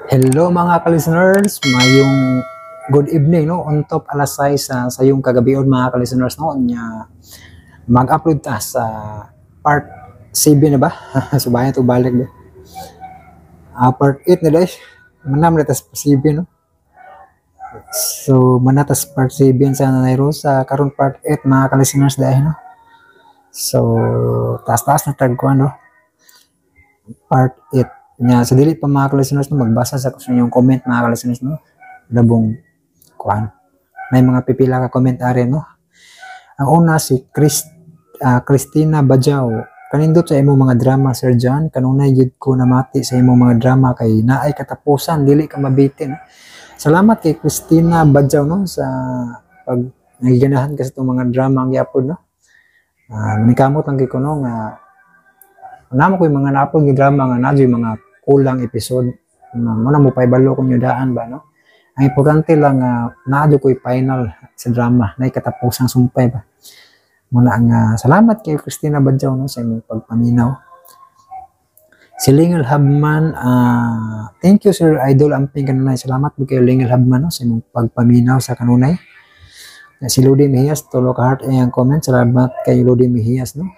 Hello mga ka-listeners, mayong good evening no on top alas 6 sa yung kagabion mga ka-listeners no nya mag-upload ta sa part 7 na ba? Subayan to balik ba? Part 8 na dahil manam na tas 7 no. So manatas part 7 sa nanayro sa karon part 8 mga ka-listeners dahil no. So taas-taas na tagkuan no. Part 8 nya sa dili pa mga ka-listeners no magbasa sa kung yung comment mga ka-listeners no. Labong kuan. May mga pipila ka komentary no. Ang una si Christina Bajao. Kanindot sa imong mga drama Sir John, kanunay gyud ko namati sa imong mga drama kay naay katapusan dili ka mabitin. Salamat kay Christina Bajao no sa pag nagiganahan ka sa itong mga drama ang i-upload no. Manikamot lang kay ko no nga namo ko yung mga na-upload nga drama nga nadyo yung mga kulang episode. Muna mo paibalo kung yung daan ba no. Ang importante lang nadyo ko yung final sa drama na ikatapusang sumpay ba. Muna ang salamat kay Christina Bajao no sa imong pagpaminaw. Si Lingel Habman, thank you Sir Idol Amping kanunay. Salamat po kay Lingel Habman no sa imong pagpaminaw sa kanunay. Si Lodi Mejias, tulo ka heart ang comment. Salamat kay Lodi Mejias no.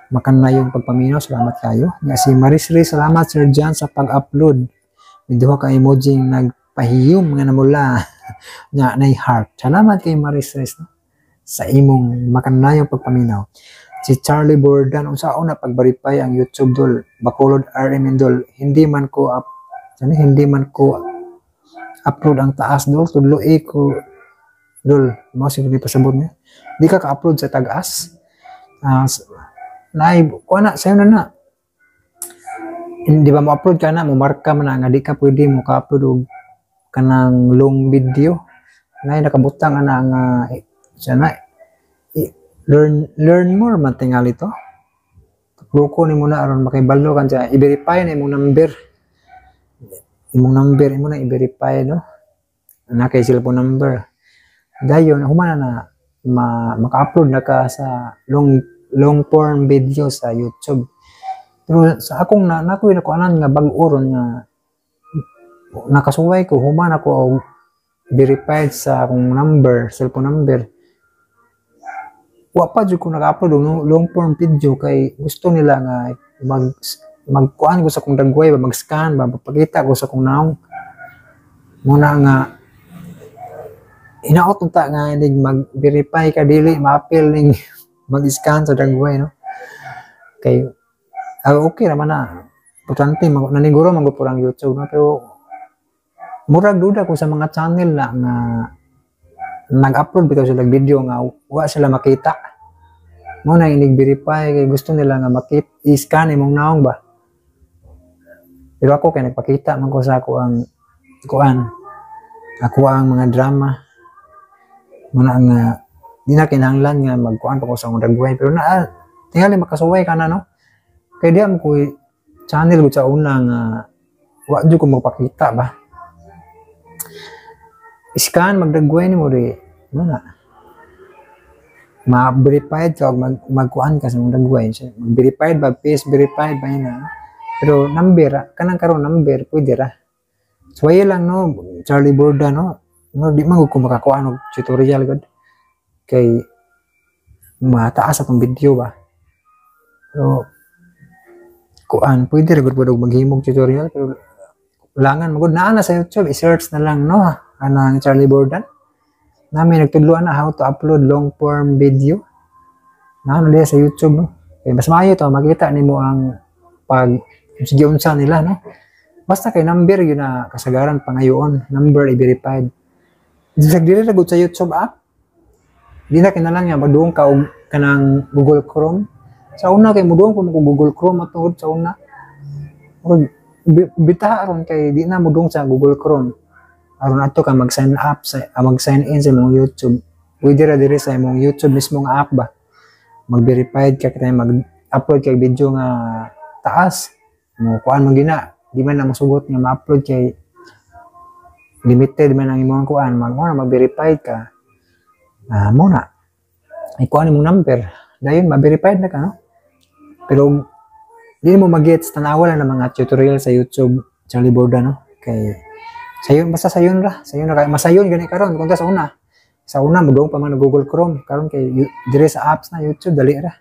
Makanay yung pagpaminaw, salamat kayo. Nga si Marisri, salamat Sir John sa pag-upload. Video ka emoji nagpahiyom nga namula nga na heart. Salamat kay Marisri no? Sa imong makanay yung pagpaminaw. Si Charlie Bordan, unsa una pag-verify ang YouTube dol, Bacolod RM dol, hindi man ko upload ang taas dol, tudloy ko dol, mo sige pasabot niya. Di ka ka-upload sa tagas. Nay, kuha na, sa'yo na. Hindi ba mo-upload ka na, marka mo na, nga di ka pwede mo ka-upload o kanang long video. Nay, nakabutang na nga, learn more man tingali to. Luko ni mo na, aron makibalo ka dyan. I-verify na imong number. Imong number, imo na i-verify, no? Nakay cellphone number. Dayon, humana na, maka-upload na ka sa long form video sa YouTube. Pero sa akong nakuha na ko anan nga bag-oron nga nakasuway ko human ako og verified sa akong number, cellphone number. Wa pa jud ko naka-upload og long form video kay gusto nila nga magkuan ko sa akong dagway, mag-scan, mapakita ko sa akong naong. Muna nga inaot unta nga inig mag-verify ka dili ma-appeal ning mag-scan sa dagway no. Kay okay naman na. Importante naniguro man gud ang YouTube no, pero murag duda ko sa mga channel na nga nag-upload bitaw sila video nga wa sila makita. Mo na inig-verify kay gusto nila nga makita i-scan imong naong ba. Pero ako kay nagpakita man ko sa ako ang mga drama. Muna ang di na kinahanglan nga magkuan pa ko sa akong dagway pero tingali makasuway ka na no kay di ko channel ko sa una nga wa jud ko magpakita ba scan magdagway nimo di muna ma-verified ka magkuan ka sa akong dagway mag-verified ba face verified ba na pero number kanang karon number pwede ra suway lang no Charlie Borda no di man ko makakuan og tutorial gud kay mataas atong video ba. Pero kuan pwede ra gud maghimog tutorial pero ulangan magud naa na sa YouTube i-search na lang no anang Charlie Bordan. Nami nagtudloan na how to upload long form video. Naa na sa YouTube no. Kay mas maayo to makita nimo ang pag sige unsa nila no. Basta kay number yun na kasagaran pangayoon, number i-verified. Dili ra gud sa YouTube app. Di na kinalang nga magduong ka og kanang Google Chrome. Sa una kay muduong ko Google Chrome matungod sa una. Bitaha aron kay di na muduong sa Google Chrome. Aron ato ka mag-sign up sa mag-sign in sa imong YouTube. Pwede ra diri sa imong YouTube mismo nga app ba. Mag-verified ka kay mag-upload kay video nga taas. Mo kuan mo gina, di man na masugot nga ma-upload kay limited man ang imong kuan, mag-verified ka. Muna ikuha mong number dayon ma-verified na ka no pero di mo mag-gets tanawa lang ng mga tutorial sa YouTube Charlie Borda no kay sayon basta sayon ra kay masayon gani karon kun sa una magdong pa man Google Chrome karon kay dire sa apps na YouTube dali ra.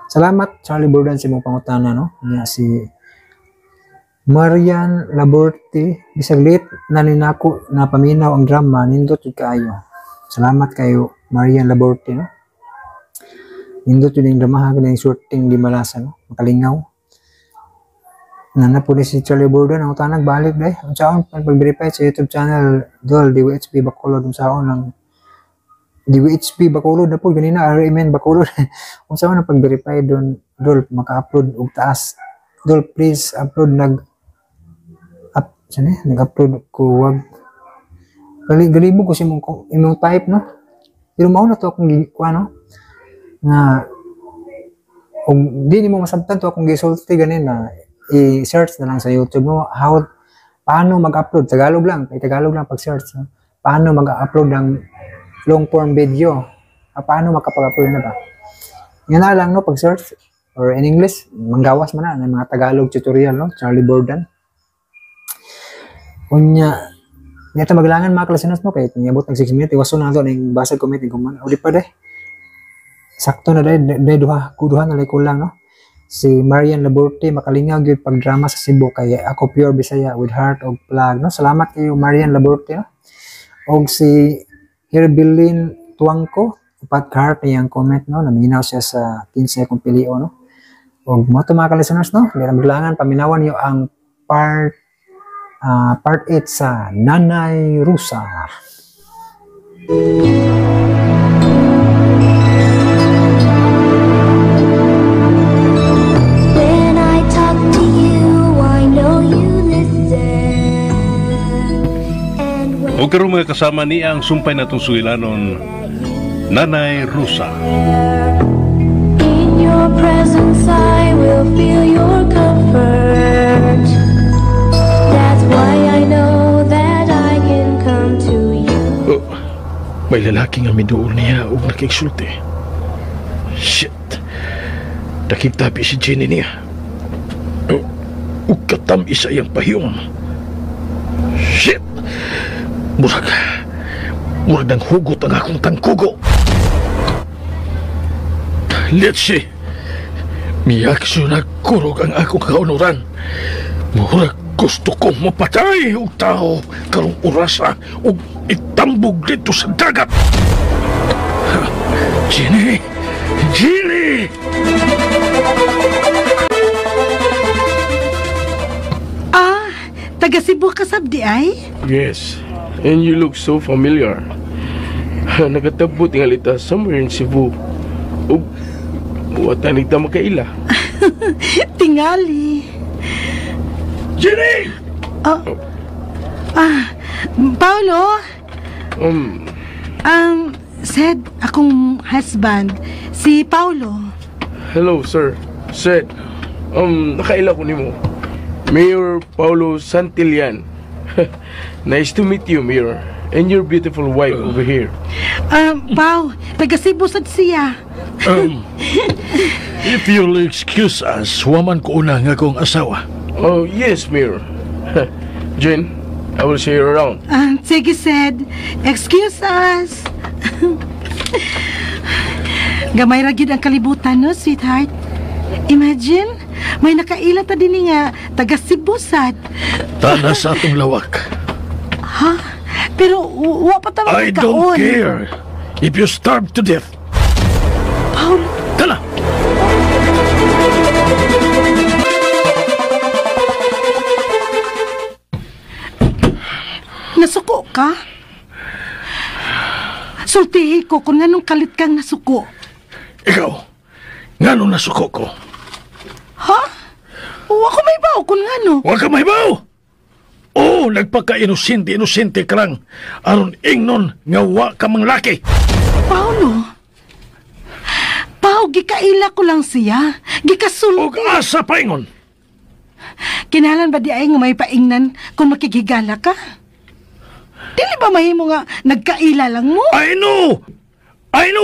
Salamat Charlie Burdan sa imong pangutana no nya si Marian Laborte bisag late na ninako na paminaw ang drama nindot jud kaayo. Salamat kayo Marian Laborte no. Nindot jud ning drama ha shooting di malasa no makalingaw. Nana po ni si Charlie Burdan ang utanag balik day. Ang saon pag-verify sa YouTube channel Dol DWHP Bacolod ang saon ng DWHP Bacolod na po ganina RMN Bacolod. Ang saon ang pag-verify doon Dol maka-upload og taas. Dol please upload nag-upload ko wag gali mo ko si imong type no pero mao na to akong ano nga kung di mo masabtan to akong gisulti ganin na i-search na lang sa YouTube mo paano mag-upload Tagalog lang pag-search no? Paano mag-upload ng long form video paano makapag-upload na ba yan na lang no pag-search or in English manggawas man na ng mga Tagalog tutorial no Charlie Burdan. Unya, nito maglangan mga klasinas mo kay niabot ng 6 minutes iwaso na to ning basag comment kuman uli pa de. Sakto na de duha na lay kulang no. Si Marian Laborte makalingaw gyud pag drama sa Cebu kay ako pure Bisaya with heart og plug no. Salamat kayo Marian Laborte no. Og si Herbilin Tuangko upat heart niyang comment no naminaw siya sa 15 akong pilio no. Og mo to mga klasinas no, maglangan paminawan niyo ang part 8 sa Nanay Rusa. When I talk to you, I know you listen. And when O karon mga kasama niya ang sumpay natong suilanon Nanay Rusa. in your presence I will feel your comfort. That's why I know that I can come to you. Oh, may lalaki nga miduol niya ug nakigsulti. Shit. Nakigtabi si Jenny niya. Oh, ug katam isa yang pahiyong. Shit. Murag nang hugot ang akong tangkugo. Let's see. Miyakso na kurog ang akong kaunuran. Murag gusto kong mapatay og tao karong orasa ug itambog dito sa dagat. Jenny! Jenny! Taga Cebu ka sabdi ay? Yes, and you look so familiar. Nakatabot nga lita somewhere in Cebu. Ug watan nigta makaila. Tingali. Jenny! Paulo? Said akong husband, si Paulo. Hello, sir. Seth. Nakaila ko nimo. Mayor Paulo Santillan. Nice to meet you, Mayor. And your beautiful wife over here. Pao, taga Cebu sad siya. If you'll excuse us, waman ko una nga kong asawa. Oh, yes, Mayor. Jen, I will see you around. Sige, said. Excuse us. Gamay ra gyud ang kalibutan no, sweetheart. Imagine, may nakaila ta din nga taga Cebu sad. Tana sa atong lawak. Ha? Pero wa pa ta I don't care if you starve to death. Paul, Tala! nasuko ka? Sultihi ko kung anong kalit kang nasuko. Ikaw, nga nung nasuko ko. Ha? Wa ko may bao kung ano. Huwag ka mahibaw! Oo, nagpaka-inosente ka lang. Aron ingnon nga wa ka mang laki. Paulo, gikaila ko lang siya. O Gikasulti. asa pa ingon. Kinalan ba di ay nga may paingnan kung makikigala ka? Dili ba mahimo nga nagkaila lang mo? I know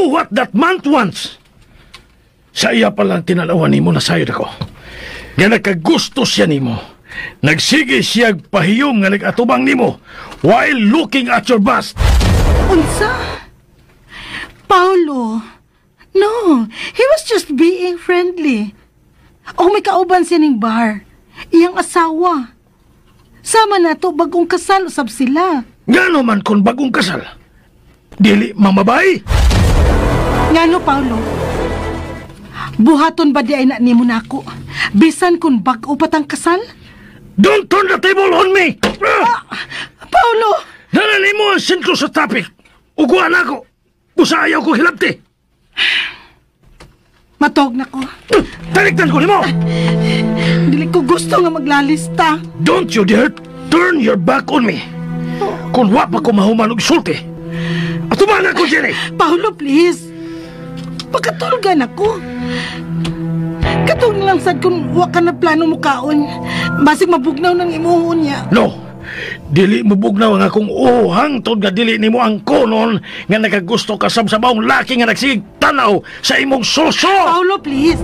what that man wants. Sa iya palang tinalawan nimo na sayod ako. Nga nagkagusto siya nimo. nagsige siyag pahiyom nga nag-atubang nimo while looking at your bust. Unsa? Paulo, no, he was just being friendly. O may kauban siya ning bar. Iyang asawa. Sama na to bagong kasal usab sila. Ngano man kung bagong kasal? Dili mamabay? Ngano, Paulo? Buhaton ba di ay na nimo nako? Bisan kung bag-o patang kasal? Don't turn the table on me! Paulo! Nalali mo ang sentro sa topic. Uguan ako. Busa ayaw ko hilabti. Matog na ko. Taliktan ko nimo! Dili ko gusto nga maglalista. Don't you dare turn your back on me. Kung wa pa ko mahuman og sulti. Atuman ako, Jenny! Paulo, please. Pagkatulgan ako. Katong lang sad kung wa ka na plano mo kaon. Basig mabugnaw ng imuhon niya. No! Dili mo bugnaw ang akong hangtod nga dili nimo ang konon nga nagagusto ka sa sabawang laki nga nagsig tanaw sa imong suso! Paulo, please.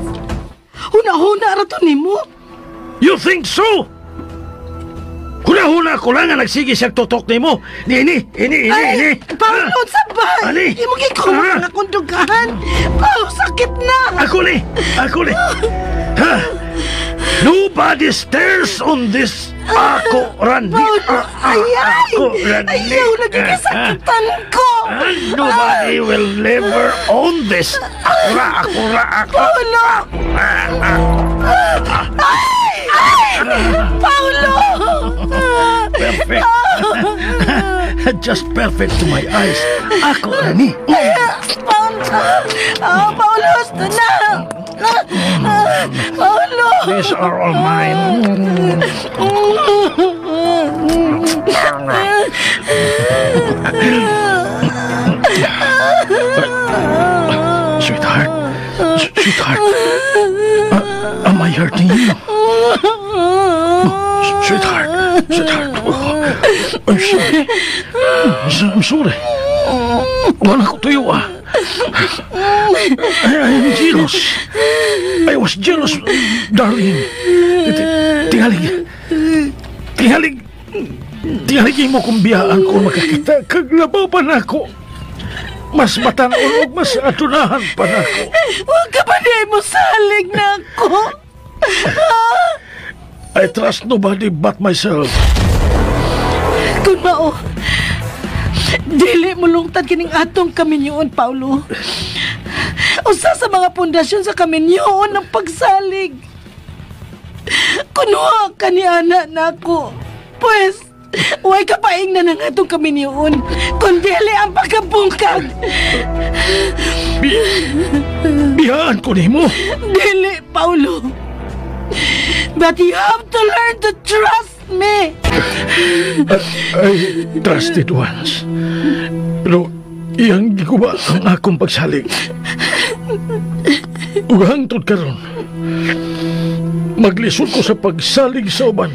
Huna-huna rato nimo. You think so? Huna-huna ko lang nga nagsige siya tutok nimo. Ini. Paulo, sabay. Ani? Imo gikuha nga akong dugahan. Paulo, sakit na. Ako ni. Ha? Nobody stares on this ako rani. Ako rani. Ayaw, nagkakasakitan ko. And nobody will never own this. Ako. Paulo! Paulo! Perfect. Just perfect to my eyes. Ako rani. Paulo, basta na! Paulo! These are all mine. Sweetheart. Am I hurting you? Sweetheart. I'm sorry. I'm sorry. Wala ko tuyo I'm jealous. I was jealous, darling. Tingalig mo kung biyaan ko makakita. Kaglabaw pa na ako. Mas matanon og mas atunahan pa na ako. Huwag ka pa di mo salig na ako. I trust nobody but myself. Kung mao, dili mo lungtad kining atong kaminyoon, Paulo. Usa sa mga pundasyon sa kaminyoon ng pagsalig. Kunuha ka ni anak nako. Pues, huwag ka paing na ng atong kaminyoon. Kundili ang pagkabungkag. Biyaan ko nimo. Dili, Paulo. But you have to learn to trust me. I trusted once. Pero iyang giguba ang akong pagsalig. Ug hangtod karon, maglisod ko sa pagsalig sa uban.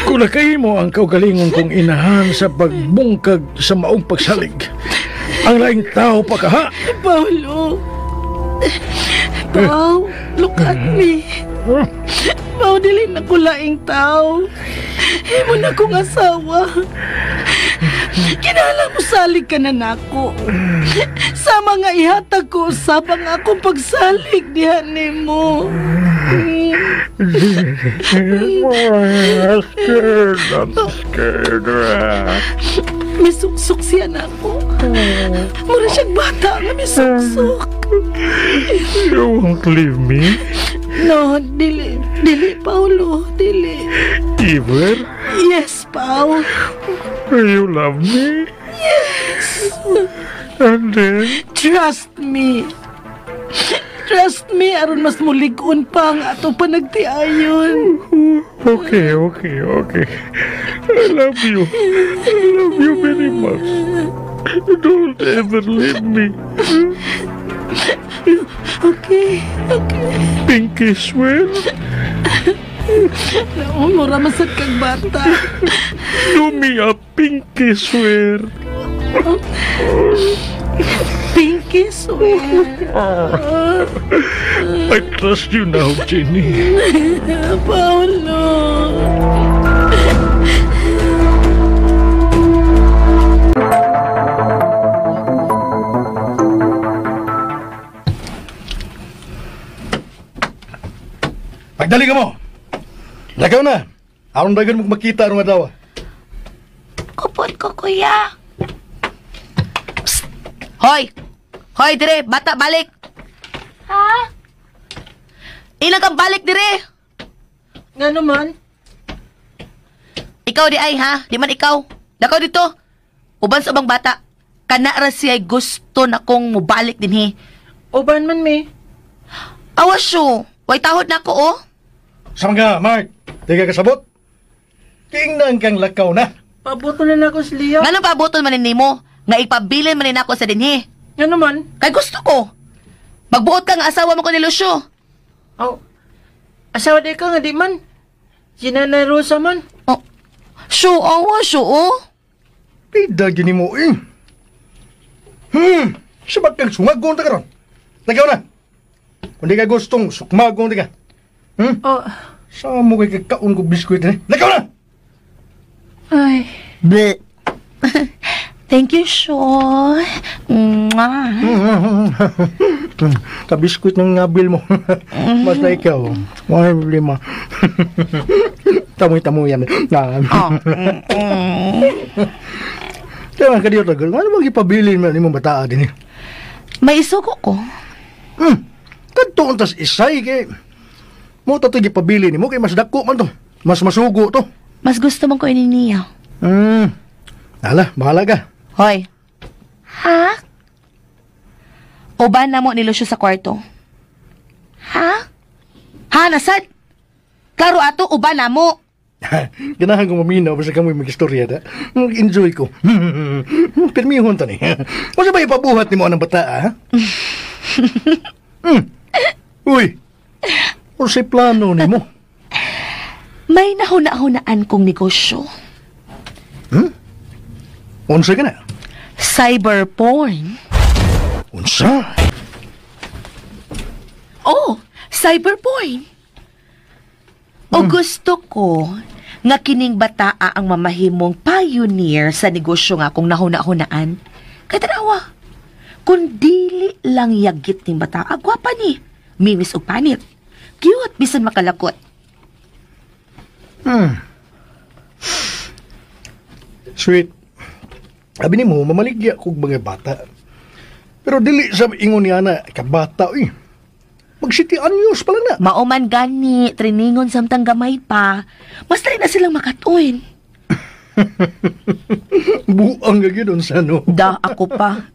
Kung nakahimo ang kaugalingon kong inahan sa pagbungkag sa maong pagsalig, ang laing tao pa ka, ha? Paulo. Pao, look at me. Pao, dili na ko laing tao. Himo na kong asawa. Kinahanglan mo salig ka na nako. Sa mga ihatag ko usab ang akong pagsalig diha nimo. I'm scared. May suksok siya na ako. Mura siyang bata nga may suksok. You won't leave me? No, dili, Paulo, dili. Ever? Yes, Pao. You love me? Yes. And then? Trust me. Trust me, aron mas mulig-on pa ang atong panagtiayon. Okay. I love you very much. Don't ever leave me. Okay. Pinky swear? Mura masad kang bata. Do me a pinky swear. Pinky Kiss, sweet. I trust you now, Jenny. Paulo. Magdali ka mo! Lagaw na! Aron dagan mo makita arong adawa. Kupon ko, kuya. Psst! Hoy! Hoy, dire! Bata, balik! Ha? Ilang kang balik, dire! Nga naman? Ikaw di ay, ha? Di man ikaw. Lakaw dito. Uban sa ubang bata. Kana ra siya'y gusto na kong mubalik din, he. Uban man, me. Awas siyo. Way tahod na ako, oh. Sama nga, Mark! Di ka kasabot? Tingnan kang lakaw na. Pabuto na ako sa liya. Nga nang pabuton man nimo, nga ipabilin man ako sa dinhi. Nga naman? Kay gusto ko. Magbuot ka nga asawa mo ko ni Lucio. Oh, asawa di ka nga di man. Si Nanay Rosa man. Oh, siyo, awa siyo, oh. Pida gini mo eh. Sabat kang sumagong ta karon. Lagaw na. Kung di ka gustong sukmagong di ka. Oh, Saan mo kay kakaon ko biskuit eh? Lagaw na! ay. Bleh. Thank you, Shaw. Mwah. Kabiskuit ng ngabil mo. Basta ikaw. Wala problema. Tamoy-tamoy yan. Oh. Kaya ka diyo tagal. Ano bang ipabilin mo ni mong bataa din eh? May isugo ko. Kanto tas isay kay... Mo tato ipabilin mo kay mas dako man to. Mas masugo to. Mas gusto mong ko niya. Ala, bahala ka. Hoy. Ha? Uban na mo ni Lucio sa kwarto. Ha? Ha, nasad? Klaro ato, uban na mo. Ganahan ko maminaw basta kamoy mag-istorya da. Enjoy ko. Permihon to ni. Masa ba ipabuhat ni mo anang bata, ha? Uy! O si plano ni mo? May nahuna-hunaan kong negosyo. Unsa ka na? Cyber porn. Unsa? Oh, cyber porn. O gusto ko nga kining bataa ang mamahimong pioneer sa negosyo nga kung nahuna-hunaan. Kaya tanawa, kung dili lang yagit ning bataa, gwapa ni, mimis o panit. Cute, bisan makalakot. Sweet. Abi ni mo, mamaligya kog mga bata. Pero dili sa ingon niya na kabata, uy. Mag-city anyos pa lang na. Mauman gani, triningon samtang gamay pa. Mas rin na silang makatuin. Buang nga gano'n sa no. Da, ako pa.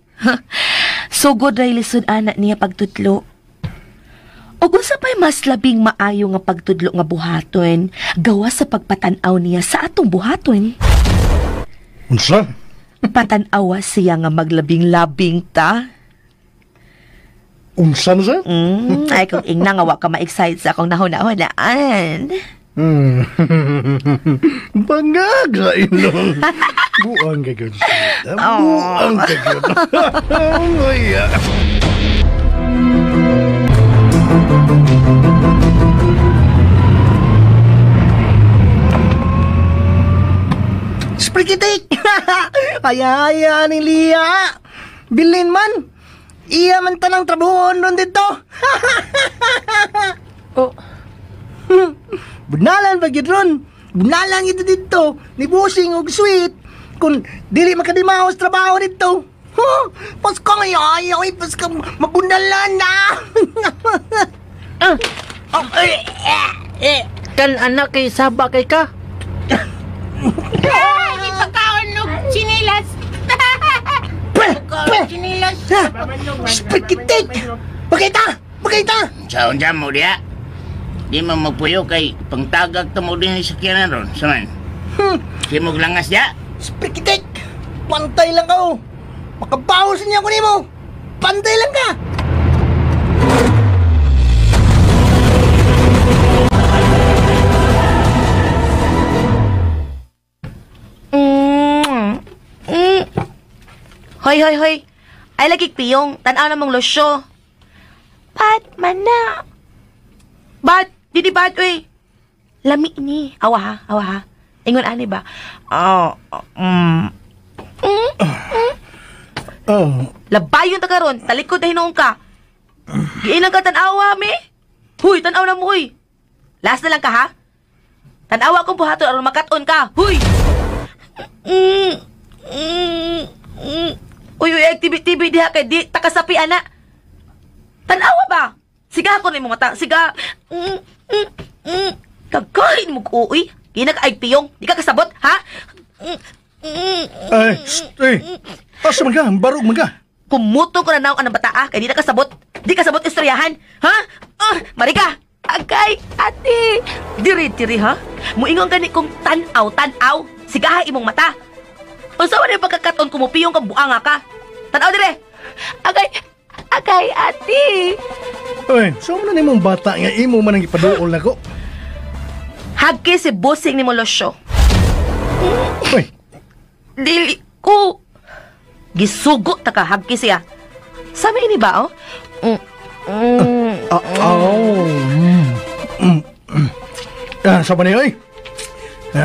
Sugod ray lisod anak niya pagtutlo. O kung sa pa'y mas labing maayo nga pagtudlo nga buhaton, gawa sa pagpatanaw niya sa atong buhaton. Unsa? Patanawa siya nga maglabing-labing ta. Unsa na sa? Ay kung ingna nga wa ka ma-excite sa akong nahuna-hunaan. Bangag sa ilong. Buang ka gano'n. Buang ka gano'n. Ay, Sprikitik! Kaya ni Lia! Bilin man! Iya man tanang trabuhon ron dito! Oh, Bunalan pa gyud ron! Bunalan ito dito! Ni Busing og Sweet! Kung dili makadimaos trabaho dito! Huh? Pas ka nga ayaw! Pas ka mabunalan na! kan anak kay saba kay ka. Ay, pagkaon ng sinilas. Sinilas. Sprikitik! Pakita! Pakita! Saon dyan mo diya? Di mo magpuyo kay pangtagag to mo din sa sakyanan ron. Saman? Di mo langas diya? Sprikitik! Pantay lang ka oh! Makabawas niya ko nimo! Pantay lang ka! Hoy, hoy, hoy. Ay lagi piyong, tanaw na mong losyo. Bad man na. Bad, di bad, uy. Lami ni. Awa ha. Ingon ani ba? Labayon ta karon, talikod na hinoong ka. Giilang ka tanawa, me? Huy, tanaw na mo, huy. Last na lang ka, ha? Tanawa kong buhaton aron makaton ka. Huy! Uy, activity diha kay di takasapi ana. Tanawa ba? Siga ko ni mo mata. Siga. Kagahin mo ko, uy. Ginag-ay piyong. Di ka kasabot, ha? Ay, asa man ka? Barog man ka? Kumutong ko na naong anang bataa, kaya di na kasabot. Di kasabot istoryahan, ha? Marika! Agay, ate! Diri, ha? Muingon gani kong tanaw. Sigahay imong mata. Ang sawa na yung pagkakaton kumupiyong kang buanga ka. Tanaw dire! Agay, ate! Ay, saan mo na nimong bata nga imo man ang ipaduol na ko? Hagki si bossing ni mo losyo. Uy! Dili ko. Gisugo ta ka, hagki siya. Sabi ini ba, oh? Saba na yun,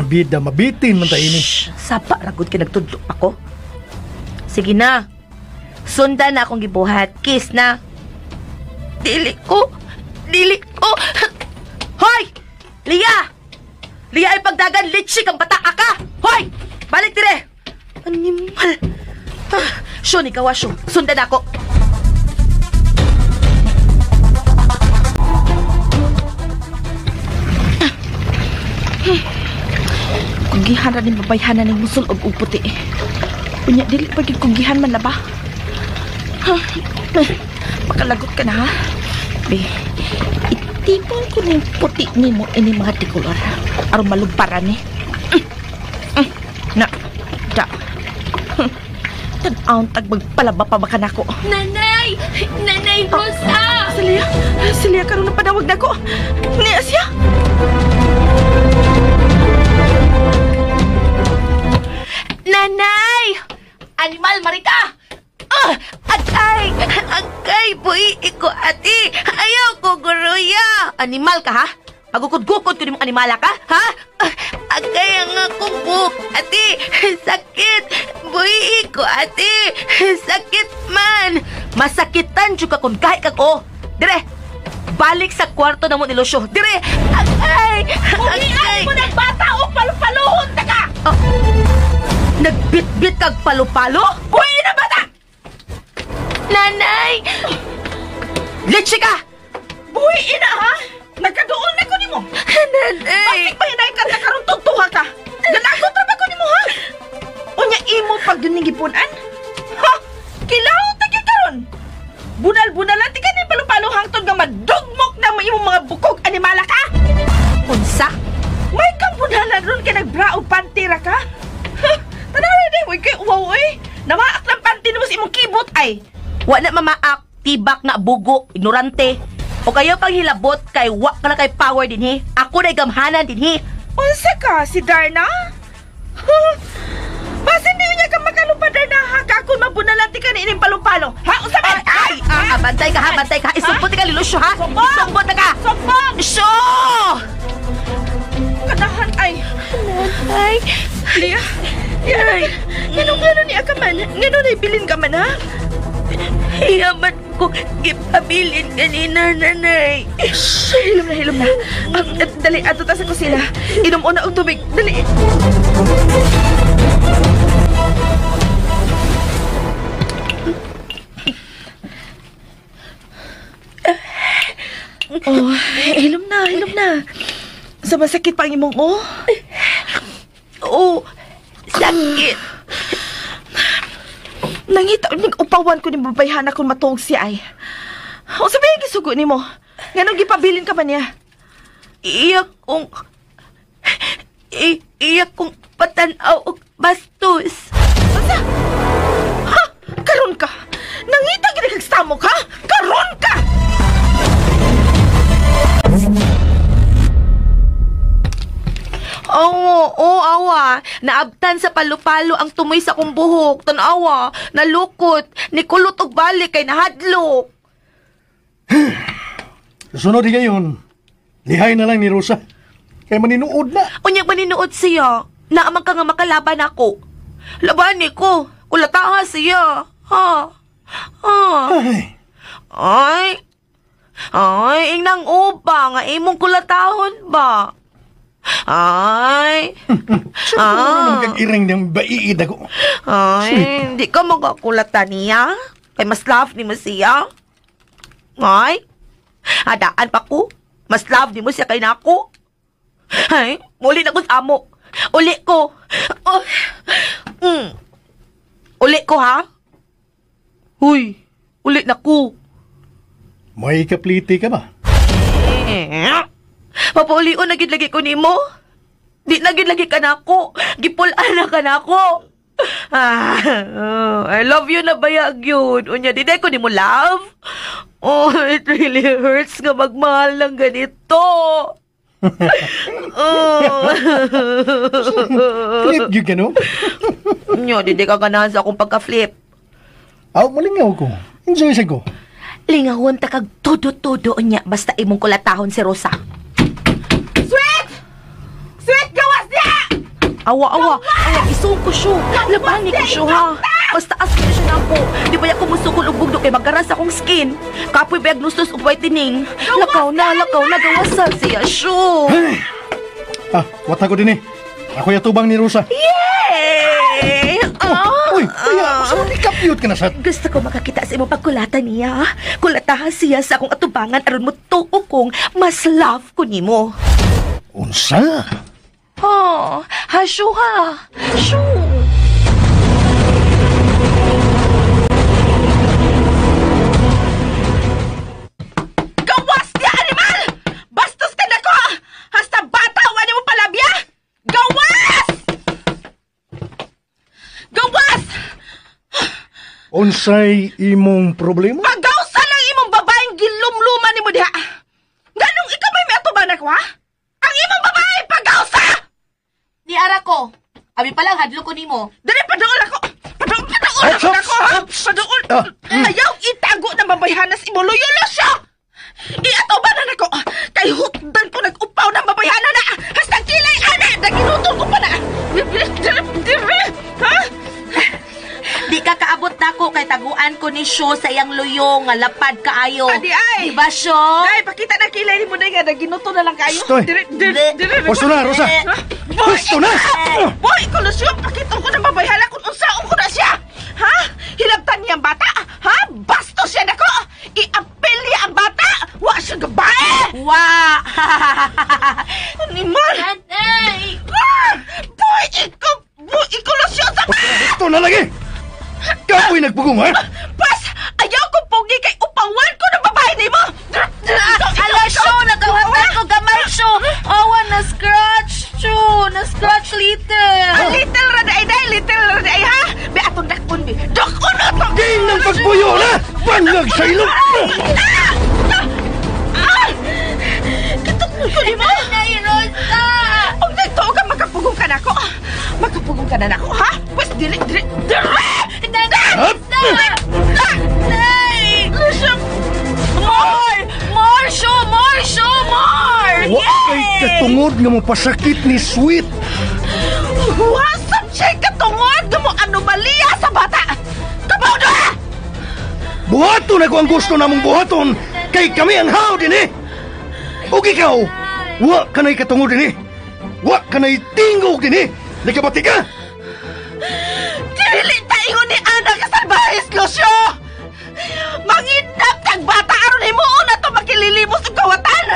bida mabitin man tayo ini. Sapa, ragod ka nagtudlo ako. Sige na. Sundan na akong gibuhat. Kiss na. Dili ko. Hoy! Lia! Lia ay pagdagan, litsi kang bata ka! Hoy! Balik dire! Animal. Syon, ikaw asyo. Sundan ako. Kugihan na ni babayhanan ng musul og uputi. Unya, dili pagig kugihan man na ba? Makalagot ka na, ha? Be, itipon ko ng puti ni mo ini mga tikulor. Aron malumparan ni. Na, da. Tanaw tagbagpalaba pa baka nako. Nanay! Nanay Rosa! Silia karon na padawag nako. Ni Asya. Nanay! Animal Marika! Agay, buhi ko, ati. Ayaw ko, guruya. Animal ka, ha? Magukod-gukod ko ni mong animala ka, ha? Agay ang akong buk, ati. Sakit. Buhi ko, ati. Sakit man. Masakitan juga kung kahit kag o. Dire, balik sa kwarto na mo ni Lucio. Dire, agay. Buhian mo ng bata o palupaluhon ta ka! Nagbit-bit kag palo-palo? Buhi na bata! Nanay! Litsi ka! Buhi na, ha? Nagkadoon na ko ni mo. Nanay! Bakit ba hinay ka na karon tugtuha ka? Ganagot na ba ko ni mo, ha? Unya imo pag dun gipunan? Ha? Kilaw tagi karon. Bunal-bunalan ti kanin palo-palo hangtod nga madugmok na mo imong mga bukog animala ka. Unsa? May kang bunalan ron kay nagbrao pantira ka. Ha? Tanawa na way kay uwaw eh. Namaak ng panty mo sa imong kibot ay. Wa na mamaak, tibak na bugo, ignorante. O kayo pang hilabot kay wa ka na kay power dinhi. Ako na gamhanan dinhi. Unsa ka si Darna? Basin di niya ka makalupad Darna ha ka kung mabunalanti ka ni ining palupalo. Ha? Unsa ba? Bantay ka. Isumpot ka Lilusyo ha. Isumpot na ka. Sumbong! Syo! Kanahan ay. Ay, Lia. Yaray. Ngano ni Akaman? Ngano na ibilin ka man ha? hiyaman ko gipabilin kanina, nanay. Hilom na. Dali, ato ta sa kusina. Inom una og tubig. Dali. Oh, hilom na. Sa masakit pa ang imong Oh, sakit. Nangita ning upawan ko ni babayhan akong matuog siya ay. O sabihin gisugo ni mo. Nganong gipabilin ka ba niya? Iyak kong patanaw og bastos. Asa? Ha? Karon ka? Nangita gini kag stamo ka? Karon ka? Awa. Naabtan sa palo-palo ang tumoy sa kong buhok. Tanawa, nalukot, nikulot og balik kay nahadlok. Sunod di gayon, lihay na lang ni Rosa. Kaya maninuod na. Unyag maninuod siya. Naamang ka nga makalaban ako. Labani ko. Kulataha siya. Ay, ingnang upa nga imong kulatahon ba? Ay. Kag-iring ng baiid ako. Ay, hindi ka magakulatan niya. Kay mas love ni mo siya. Ay, hadaan pa ko. Mas love ni mo siya kay nako. Ay, muli na ko sa amo. Uli ko. Uli ko, ha? Huy, uli na ko. May kapliti ka ba? Papauli-o na gid lagi ko nimo. Di na gid lagi ka nako. Gipulan na ka nako. I love you na bayag yun. Unya, di ko nimo love. Oh, it really hurts nga magmahal ng ganito. Flip you ka, no? Nyo, di ka ganahan sa akong pagka-flip. Malingaw ko. Enjoy siya ko. Lingawon ta kag todo-todo niya basta imong kulatahon si Rosa. Sweet, gawas niya! Awa, isuong ko siya. Labani ko siya, ha? Basta askin siya na ako. Di ba ako musukol og bugdo kay magaras akong skin. Kapoy bayag nustos og whitening. Lakaw na, gawasan siya siya. Wata ko din eh. Ako yatubang ni Rosa. Yay! Uy, saan ni ka-cute ka na sa... Gusto ko makakita sa imong pagkulatan niya. Kulatahan siya sa akong atubangan aron mo tuo kong mas love ko nimo. Unsa? Hasyo ha. Hasyo. Gawas niya, animal! Bastos ka na ko! Hasta bata, wani mo palabya! Gawas! Gawas! Unsay imong problema? Pagawsa lang imong babaeng gilumluman ni mo diha! Ganong ikaw may atuban ako, ha? Ang imong babae, pagawsa! Di ara ko. Abi pa lang hadlo ko nimo. Dali, padool ako! Padool ako, ha? Padool! Ayaw itago na mabayhanas imo loyolo siya! Iatoban na nako! Kay hutdan ko nag-upaw na mabayhanan na! Hasta kilay, ana! Naginutol ko pa na! Ha? Di ka kaabot nako kay taguan ko ni Sho sa iyang luyo nga lapad kaayo. Adi ay! Diba, Sho? Dahil pakita na kilay ni mo na nga, naginuto na lang kayo. Stoy! Pwesto na, Rosa! Pwesto na! Boy, kolusyon, pakitong ko na mabayhala kung unsaon ko na siya! Ha? Hilabtan niya ang bata? Ha? Basto siya na ko! I-apel niya ang bata! Wa siya gabae! Wa! Animal! Nanay! Boy, ikolusyon sa Pwesto na lagi! Kapoy nagpugong, ha? Pas! Ayaw ko pogi kay upawan ko ng babae ni mo! Ala, Sho! Nagawatan ko gamay, Sho! Awa, na-scratch, Sho! Na-scratch little! Little raday, ha? Be atong dakon, be. Dakon na to! Game ng pagpuyo na! Bangag sa ilong! Katok ko ni mo! Nanay, Rosa! Huwag nagtuo ka, magkapugong ka na ako! Magkapugong ka na ako, ha? Pwes, dili! Nay! Lucia! More, Sho! More! Wa kay katungod nga mo pasakit ni Sweet! Wasap siya katungod nga mo anomalya sa bata! Kabaw na! Buhaton ako ang gusto namong buhaton! Kay kami ang hao din eh! Ug ikaw, wa ka na'y katungod din eh! Wa ka na'y tingog din eh! Nagkabati ka! Dili tayo ni Ana kasalbahis, Lucio! Mangindap tag bata aron himuon na to makililimos og kawatan!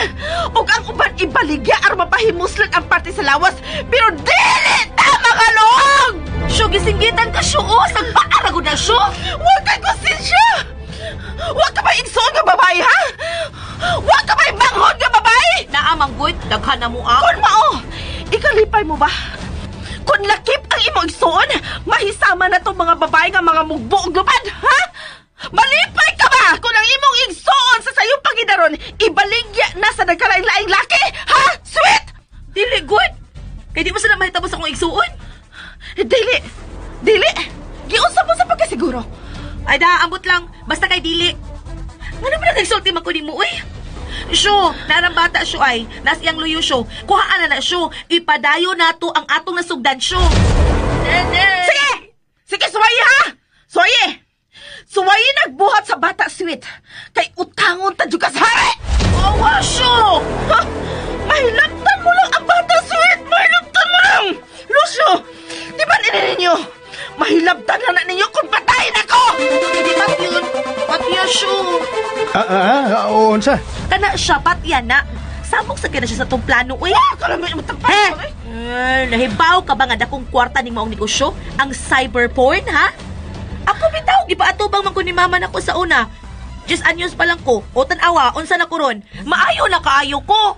Ug ang uban ibaligya aron mapahimuslan ang parte sa lawas, pero dili ta makalong! Sho, gisinggitan ka, Sho! Sagbaara ko na, Sho! Huwag kay konsensya! Huwag ka ba igsoon nga babae, ha? Huwag ka ba ibanghod nga babae? Naamang goy, daghan na mo ang... Kun mao, ikalipay mo ba? Kung lakip ang imong igsoon, mahisama na tong mga babae nga mga mugbo og lupad, ha? Malipay ka ba kung ang imong igsoon sa sayong pangidaron, ibaligya na sa nagkalain-laing laki, ha? Sweet! Dili, good! Kaya di mo sila mahitabo sa akong igsuon. Dili! Dili! Giunsa mo sa pagkasiguro. Ay da, ambot lang. Basta kay dili. Nga naman nag-exulti makunin mo, uy. Syo, narang bata syo ay. Nas iyang luyo syo. Kuhaan na syo. Ipadayo nato ang atong nasugdan syo. Sige! Sige, suwayi ha! Suwayi! Suwayi nagbuhat sa bata, sweet. Kay utangon ta juga sa hari! Awa syo! Ha? Mahilaptan mo lang ang bata, sweet! Mahilaptan mo lang! Lucio, di ba ninyo? Mahilaptan na ninyo kung patayin ako! Hindi ba yun? Patya syo. Unsa? Kana siya, patya na. Sabok sa kina siya sa tong plano, uy. Karami matapay ko, Nahibaw ka ba nga dakong kwarta ning maong negosyo? Ang cyber porn, ha? Ako bitaw, gipaatubang man ko ni mama nako sa una. Just anyos pa lang ko. O tanawa, unsa na ko ron? Maayo na kaayo ko.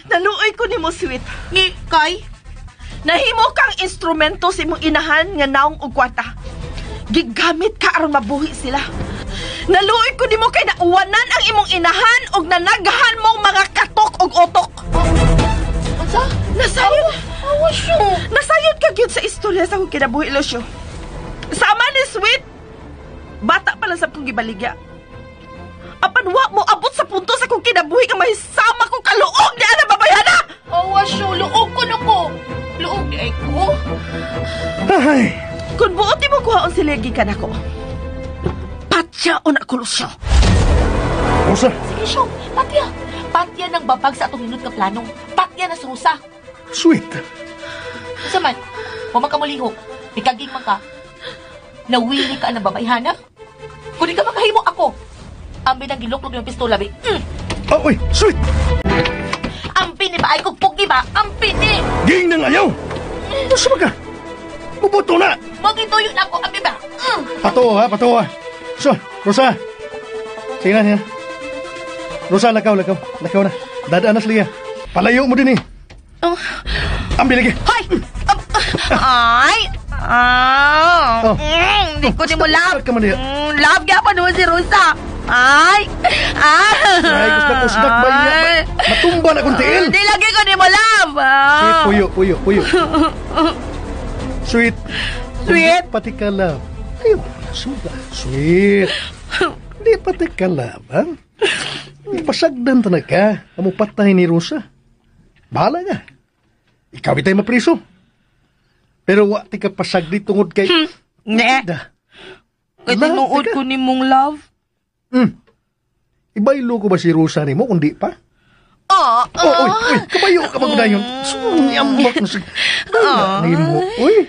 Naluoy ko ni mo, sweet. Ni, kay? Nahimo kang instrumento sa imong inahan nga naong og kwarta. Gigamit ka aron mabuhi sila. Naluoy ko nimo kay nauwanan ang imong inahan og nanagahan mong mga katok og otok. Unsa? Nasayod. Awa syo. Nasayod ka gyud sa istorya sa akong kinabuhi, Lucio. Sama ni Sweet. Bata pa lang sa kong gibaligya. Apan wa mo abot sa punto sa kong kinabuhi nga mahisama ko kaluog ni ana babayana. Awa syo, luog ko na ko. Luog di ay ko. Ay! Kung buot mo kuhaon silegi ka nako. Patya o na ko, Lucio. Unsa? Sige syo, patya. Patya ng babag sa atong hinut ka plano. Patya na surusa. Sweet. Sa man, huwag ka muliho. Pikaging man ka. Nawili ka ng babayhana? Kung di ka makahimo ako, ambi ng giluklog yung pistola, be. Uy, sweet! Ampi ni ba? Ay kugpugi ba? Ampi ni! Ging nang ayaw! Unsa ba ka? Bubuto na! Magituyo na ako, ampi ba? Pato ha. So, Rosa. Sige na, sige na. Rosa, lakaw na. Dadaan na sila. Palayo mo din eh. Ambil lagi. Hoy! Ay! Hindi ko ni mo love. Love kaya pa naman si Rosa. Ay! Ay, gusto ko sinak ba iya? Matumba na kung tiil. Hindi lagi ko ni mo love. Sweet, puyo. Sweet. Sweet? Pati ka love. Ayaw, suga. Sweet. Hindi pati ka love, ha? Pasagdan ta na ka. Amo patay ni Rosa. Bahala nga. Ikaw bitay mapriso. Pero wa ti ka pasagdi tungod kay... Ne. Kaya tinuod ko ni mong love. Ibaylo ko ba si Rosa ni mo, kundi pa? Uy, kabayo ka magdayon. Sumiyambak na si... Dala ni mo. Uy,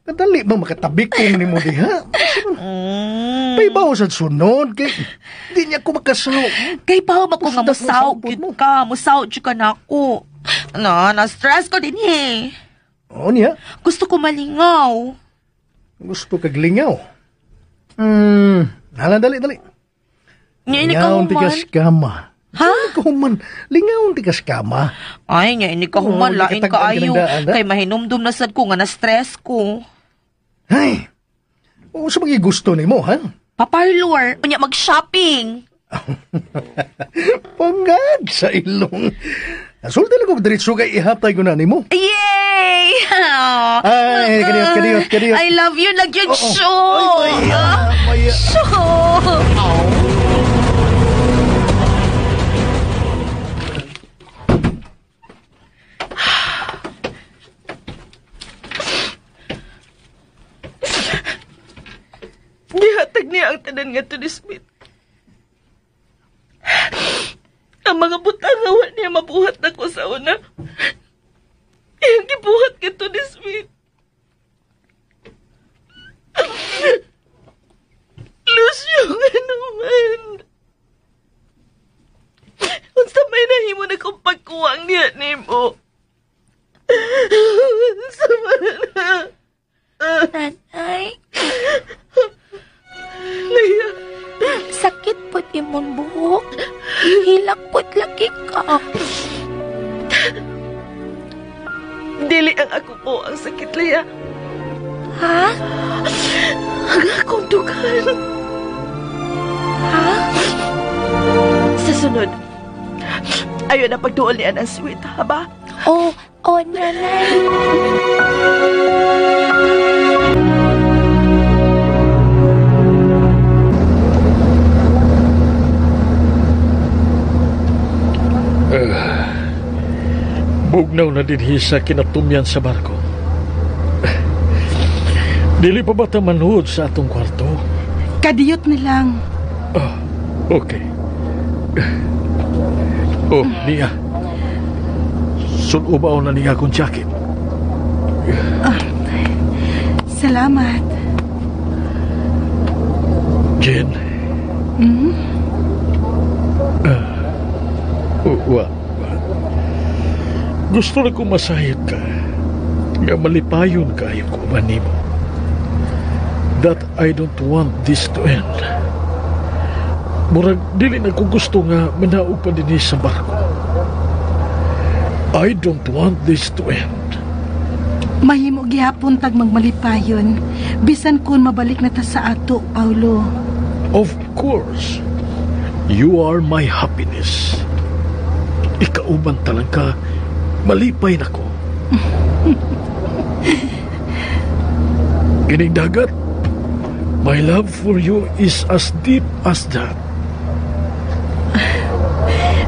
kadali ba makatabik kong ni mo di ha? Paibaw sa sunod, kay... Di niya ko makasaw. Kay pa ako nga musaw, ka. Musaw, ka na ako. Na-stress ko din eh. Oo niya? Gusto ko malingaw. Gusto kaglingaw? Hala, dali. Lingaw tikas kama. Ha? Lingaw tikas kama. Ay, nga, ini ka human. Lain ka ayo. Kay mahinumdum na sad ko nga na-stress ko. Ay, sa mga gusto ni mo, ha? Paparlor, unya mag-shopping. Pangag sa ilong. Nasulta lang ko diretso kay ihatay ko na ni mo. Yay! Ay, kadiyot. I love you, nagyan show! Maya. Gihatag niya ang tanan nga to ni Smith. Ang mga butang nga niya mabuhat na ko sa una. Iyang gibuhat ka to ni Smith. Lucio nga naman. Unsa may nahimo na kong pagkuwang niya ni mo. Sama na. Nanay? Leia. Sakit po't imong buhok. Hilak po't laki ka. Dili ang ako po ang sakit, Leia. Ha? Ang akong dugan. Ha? Sa sunod, ayaw na pagduol niya ng sweet, ha ba? Oh, O, nanay. Bugnaw na dinhi sa kinatumyan sa barko. Dili pa ba ta manood sa atong kwarto? Kadiyot na lang. Okay. Oh, niya. Sunubaw na niya akong jacket. Salamat. Jen? Gusto na kong masayit ka. Nga malipayon ka yung kuman nimo. That I don't want this to end. Murag, dili na ko gusto nga manaog pa din sa barko. I don't want this to end. Mahimo gihapon tag magmalipayon. Bisan kun mabalik na ta sa ato, Paulo. Of course. You are my happiness. Ikauban talang ka, malipay na ko. Kining dagat, my love for you is as deep as that.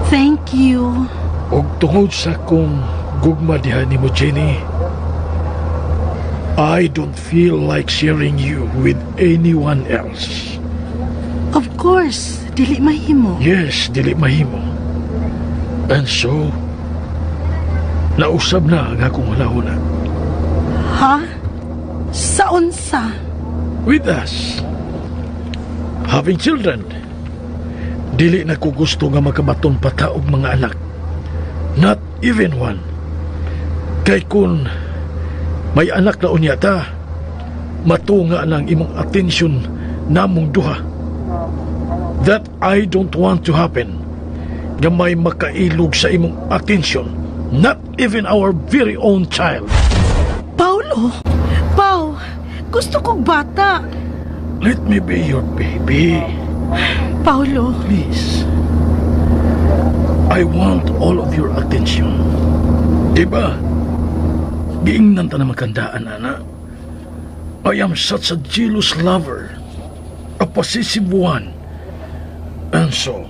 Thank you. Og tungod sa kong gugma diha ni mo, Jenny, I don't feel like sharing you with anyone else. Of course, dili mahimo. Yes, dili mahimo. And so, nausab na ang akong hulahuna. Ha? Sa unsa? With us. Having children. Dili na ko gusto nga makabaton pa ta og mga anak. Not even one. Kay kun may anak na unya ta, matunga ng imong atensyon namong duha. That I don't want to happen. Nga may makailog sa imong atensyon. Not even our very own child. Paulo! Pau! Gusto kong bata! Let me be your baby. Paulo! Please. I want all of your attention. Diba? Giingnan ta na magandaan, Ana. I am such a jealous lover. A possessive one. And so,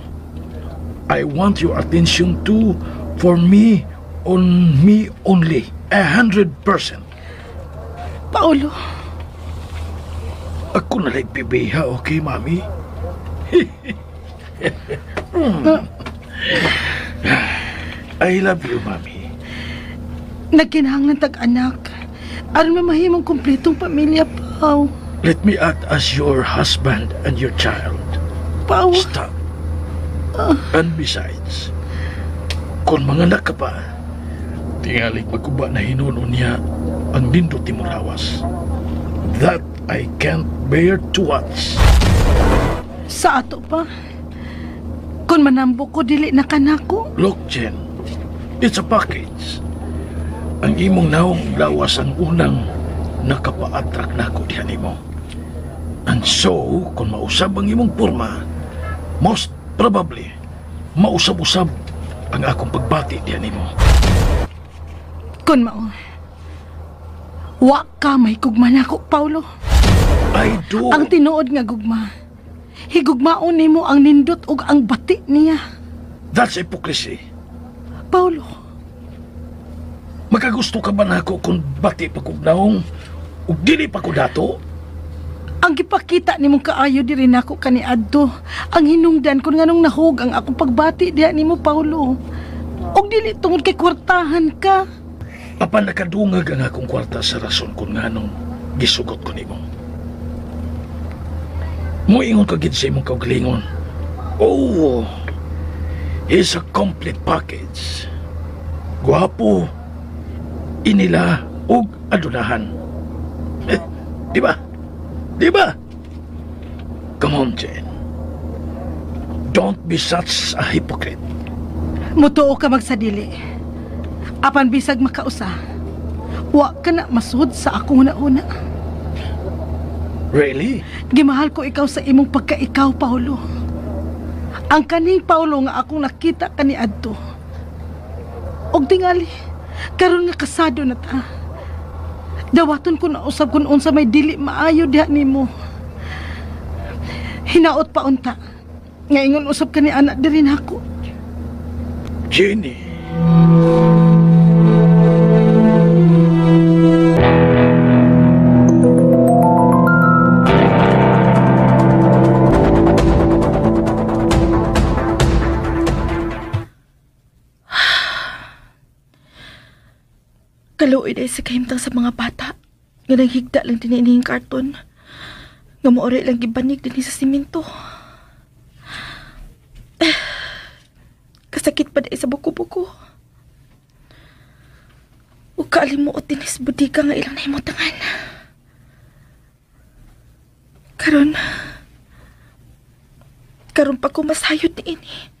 I want your attention too for me, on me only. 100%. Paulo! Ako na lang pibiha, okay, Mami? I love you, Mami. Nagkinahanglan tag-anak. Aron mamahimong kumpletong pamilya, Pau. Let me act as your husband and your child. Pau! Stop. And besides, kung manganak ka pa, tingali magkuba na hinuno niya ang nindot timong lawas. That I can't bear to watch. Sa ato pa. Kung manambok ko, dili na kanako. Look, Jen, it's a package. Ang imong naong lawas ang unang nakapa-attract na ako diyan mo. And so, kung mausab ang imong porma, most probably, mausab-usab ang akong pagbati diyan mo. Kung mao, wa ka may gugma na ako, Paulo. I do. Ang tinuod nga gugma, higugmaon nimo ang nindot ug ang bati niya. That's hypocrisy. Paulo, Makagusto ka ba na ako kung bati pa kong naong o dili pa ko dato? ang gipakita nimong kaayo diri nako kaniadto, ang hinungdan kun nganong nahug ang akong pagbati diha nimo, Paulo. Og dili tungod kay kwartahan ka. Apan nakadungag ang akong kwarta sa rason kung nganong gisugot ko nimo. Muingon ka gid sa imong kaugalingon. Oh, it's a complete package. Guwapo, inila, ug adunahan. Di ba? Di ba? Come on, Jen. Don't be such a hypocrite. Mutuo ka magsadili. Apan bisag makausa, wa ka na masud sa akong una-una. Really? Gimahal ko ikaw sa imong pagka-ikaw, Paulo. Ang kaning Paulo nga akong nakita kaniadto. Og tingali, Karon nga kasado na ta. Dawaton ko na usab kung unsa may dili maayo diha nimo. Hinaot pa unta. Nga ingon usab ka ni anak diri nako. Jenny. Kaluoy dahil sa kahimtang sa mga bata. Nga naghigda lang din inihing karton. Nga maori lang gibanig din sa simento. Kasakit pa dahil sa buko-buko. O kaalimuot din sa budiga nga ilang nahimutangan. Karon pa ko masayod ni ini.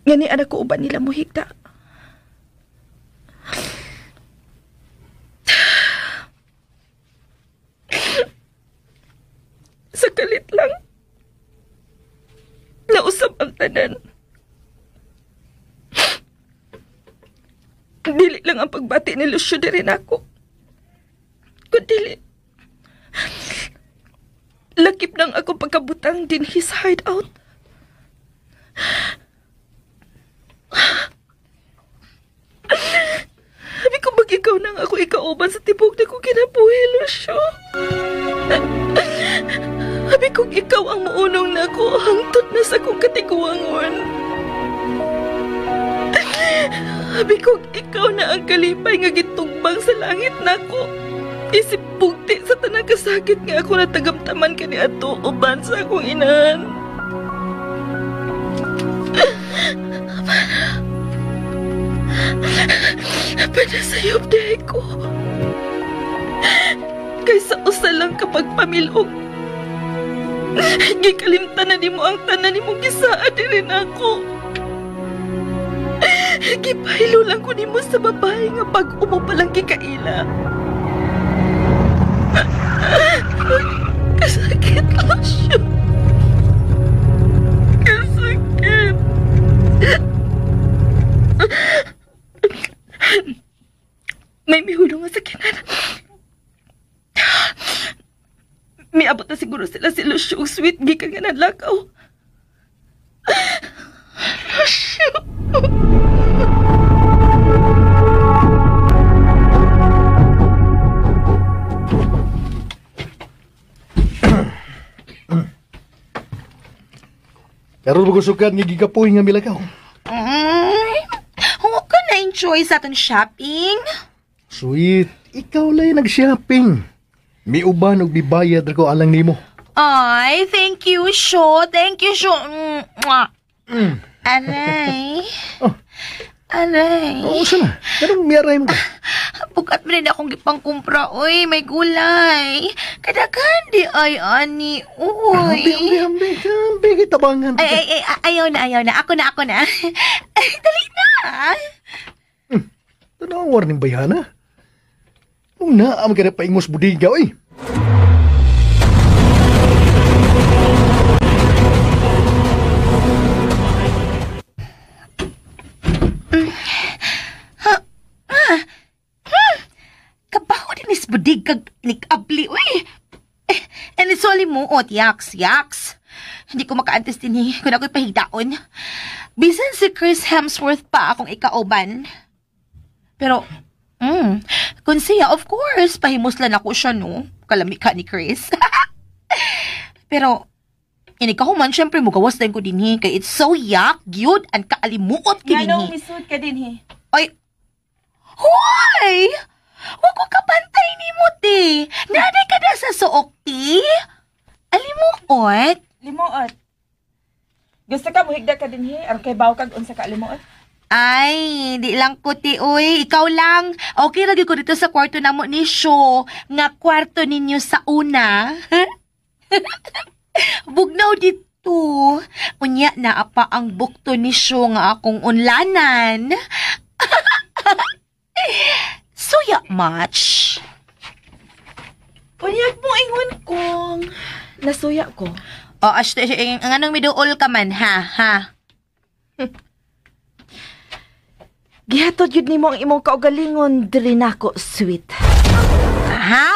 Nga ni anak ko uban nila mo higda. Sa kalit lang, nausap ang tanan. Dili lang ang pagbati ni Lucio di rin ako. Kundi lakip nang ako pagkabutang din his hideout. Sabi ko ikaw nang ako ikauban sa tibok na ko kinabuhi, Lucio. Sabi kong ikaw ang maunong na ako hangtod na sa kong katiguangon. Sabi kong ikaw na ang kalipay nga gitugbang sa langit na ako. Isip bugti sa tanang kasakit nga ako natagamtaman ka ni ato uban sa akong inahan. Para sayop dahi ko. Kaysa usa lang kapag pamilog. Gikalimtan na nimo ang tanan nimong gisaa diri nako. Gipahilo lang ko nimo sa babae nga bag-o mo palang gikaila. Kasakit lang siya. Kasakit. May mihulong nga sakinan. May abot na siguro sila si Lucio sweet gikan nga nalakaw. Lucio. Karon magusukan nga gigapoy nga milakaw. Huwag ka na-enjoy sa aton shopping. Sweet, ikaw lang nag-shopping. May uban og bibayad ko alang nimo. Ay, thank you, Sho. Thank you, Sho. Aray. Oh. Aray. Oo, sana. Ganong miyaray mo ka? Bukat mo rin akong gipangkumpra. Uy, may gulay. Kadaghan di ay, ani. Uy. Ambi, kitabangan. Ay, ayaw na. Ako na. Ay, dali na. Ano ang warning bayana? Kung naam ka na paingos budiga, oy. Kabaho din is budig kag nikabli, uy. And it's only muot, yaks. Hindi ko makaantes din kung ako'y pahigdaon. Bisan si Chris Hemsworth pa akong ikauban. Pero, kung siya, of course, pahimos lang ako siya, no? Kalami ka ni Chris. Pero, inikahuman, syempre, mugawas din ko din, kaya it's so yuck, cute, and kaalimuot ka din, Nga misud ka din, Ay! Hoy! Huwag ko kapantay ni mo, te. Naday ka na sa suok, te. Alimuot? Limuot. Gusto ka mo higda ka din, aron kay baw kag unsa ka limuot? Ay, di lang ko, ti, uy. Ikaw lang. Okay, lagi ko dito sa kwarto na mo ni Sho. Nga kwarto ninyo sa una. Bugnaw dito. Unya na apa ang bukto ni Sho nga akong unlanan. Suya much. Unyag mo ingon kong nasuya ko. Anong miduol ka man, ha? Gihatod yun nimo ang imong kaugalingon diri nako, sweet. Ha?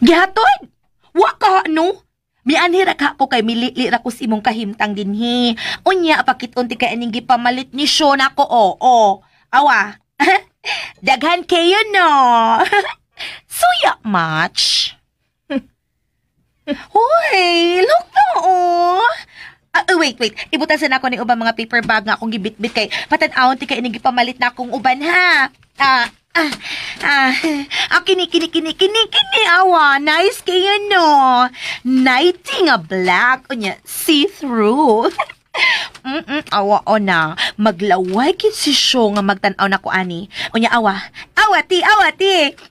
Gihatod? Wa ka, no? Mianhira ka ko kay milili ra ko sa imong kahimtang dinhi. Unya, pakitunti kay aning gipamalit ni Sean ako, oo. Awa, daghan kayo, no? Suya much? Hoy, look na, oh. Wait. Ibutasan ako ni ubang mga paper bag nga akong gibitbit kay patan-awon ti kay ining gipamalit na akong uban, ha? Kini, awa. Nice kayo, no? Nighty nga black. Unya, see-through. Awa, o na. Maglaway kit si Sho nga magtanaw na ko, ani. Unya, awa. Awati.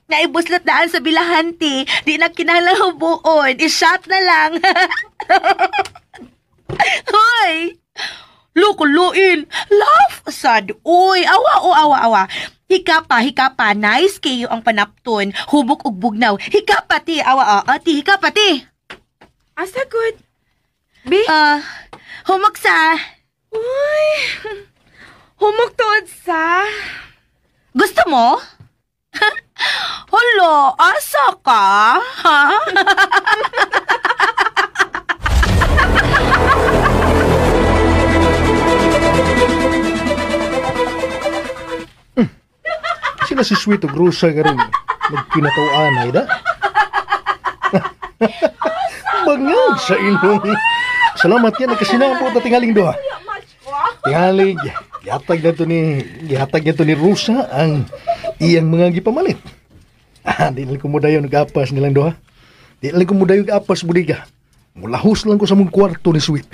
Naibuslot daan sa bilahan, ti. Di na kinahanglan buon. I-shot na lang. Hoy! Lukuluin! Laugh! Sad! Uy! Awa! Hikapa! Nice kayo ang panapton. Hubok ug bugnaw. Hikapa, ti! Awa! Ti! Hikapa, ti! Asa good? Bi? Humaksa! Uy! Humuktood sa... Gusto mo? Hala! Asa ka? Ha? Sila si Sweet o Rosa ka rin. Nagpinatawaan, da? Bangag sa ilong. Salamat yan. Nagkasinabot na tingaling doha. Tingaling. Gihatag na to ni Rosa ang iyang mga gipamalit. Di lang ko mo dayo nag-apas nilang doha. Di lang ko mo dayo nag-apas budiga. Mulahos lang ko sa mong kwarto ni Sweet.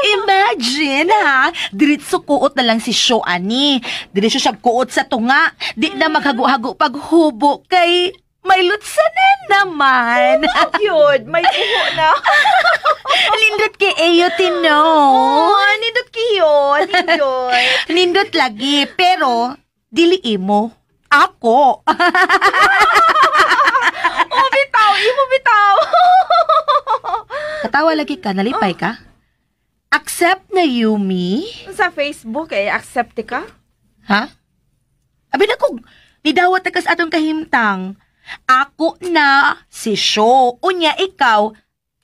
Imagine, ha? Diretso kuot na lang si Sho, ani. Diretso siya kuot sa tunga. Di na maghago-hago paghubo kay may lutsanan naman. Yun, may uho na. Nindot kay Eyo, Tino. Nindot kayo. Nindot lagi, pero dili imo. Ako. Imo bitaw. Katawa lagi ka, nalipay ka? Accept na Yumi? Sa Facebook, accept ka? Ha? Abi na kung nidawat na kas atong kahimtang. Ako na si Sho. Unya ikaw,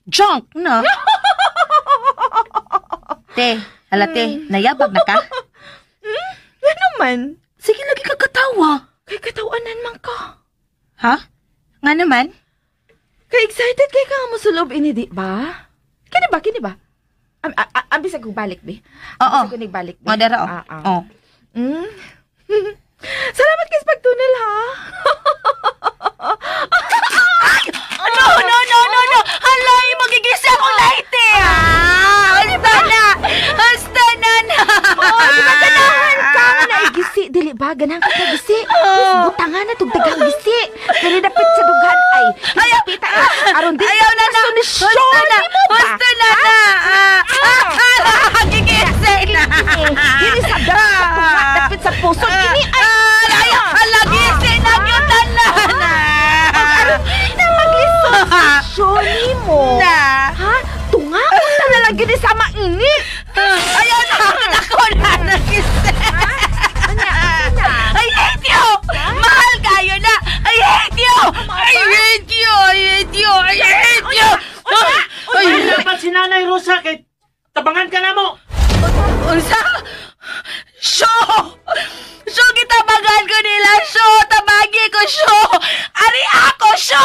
junk na. Te, nayabag na ka? Yan naman. Sige, lagi ka katawa. Kay katawanan man ka. Ha? Nga naman? Kay excited kay ka mo sa loob ini, di ba? Kini ba? Ambis ako balik, be. Oo. Ambis ako nagbalik, be. Madara, oh. Salamat kay pagtunel, ha? No. Halay, magigisi akong light eh. Hasta na. Di ba ganahan ka nga naigisi? Dili ba? Ganahan ka nagisi? Butangan na tugdagang gisi. Dili dapit sa dughan ay. Pita aron di. Ayaw na. Hasta na. Gigisi na. Dili sa dapit sa puso. Kini ay. Gisi na yun na. Aron na maglisod sa Shoni mo. Ha? Tunga mo na lang gini sa mainit. Ayaw na. Ako na nagisi. I hate you! Mahal kayo na! I hate you! Ay, dapat si Nanay Rosa kay tabangan ka na mo! Unsa? Sho! Gitabagan ko nila, Sho! Tabagi ko, Sho! Ari ako, Sho!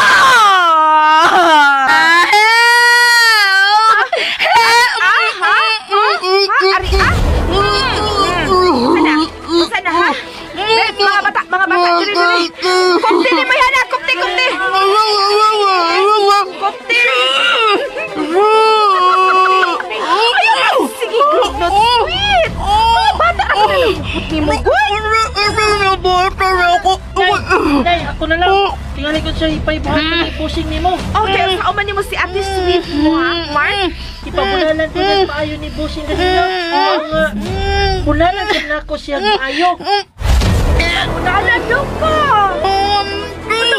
Sana ha? Mga bata, dili. Kupti ni Mayana, kupti. Sige, good, not sweet. Mga bata, ako na lang. Kupti mo, good. Nay, ako na lang. Tingali ko siya ipay-buhat na pusing ni mo. Okay, kauman ni mo si Ate Sweet mo, ha, Mark? Ipabunalan ko na maayo ni Busing kasi na. Bunalan ko na ako siya maayo. Bunalan daw ka.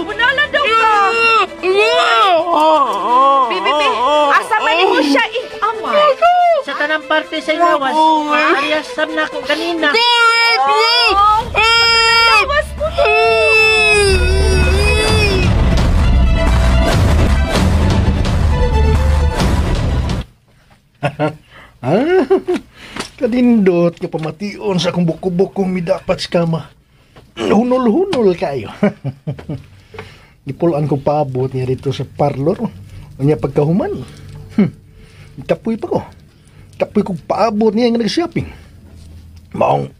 Bunalan daw ka. Bibi, asa man mo siya tanang parte sa ilawas. Ariasam na ako kanina. Lawas mo Kadindot ka pamation sa akong buko-bukong midapat sa kama. Hunol-hunol kayo. Ipulaan ko paabot niya dito sa parlor. O niya pagkahuman. Tapoy pa ko. Tapoy ko paabot niya nga nag-shopping. Maong,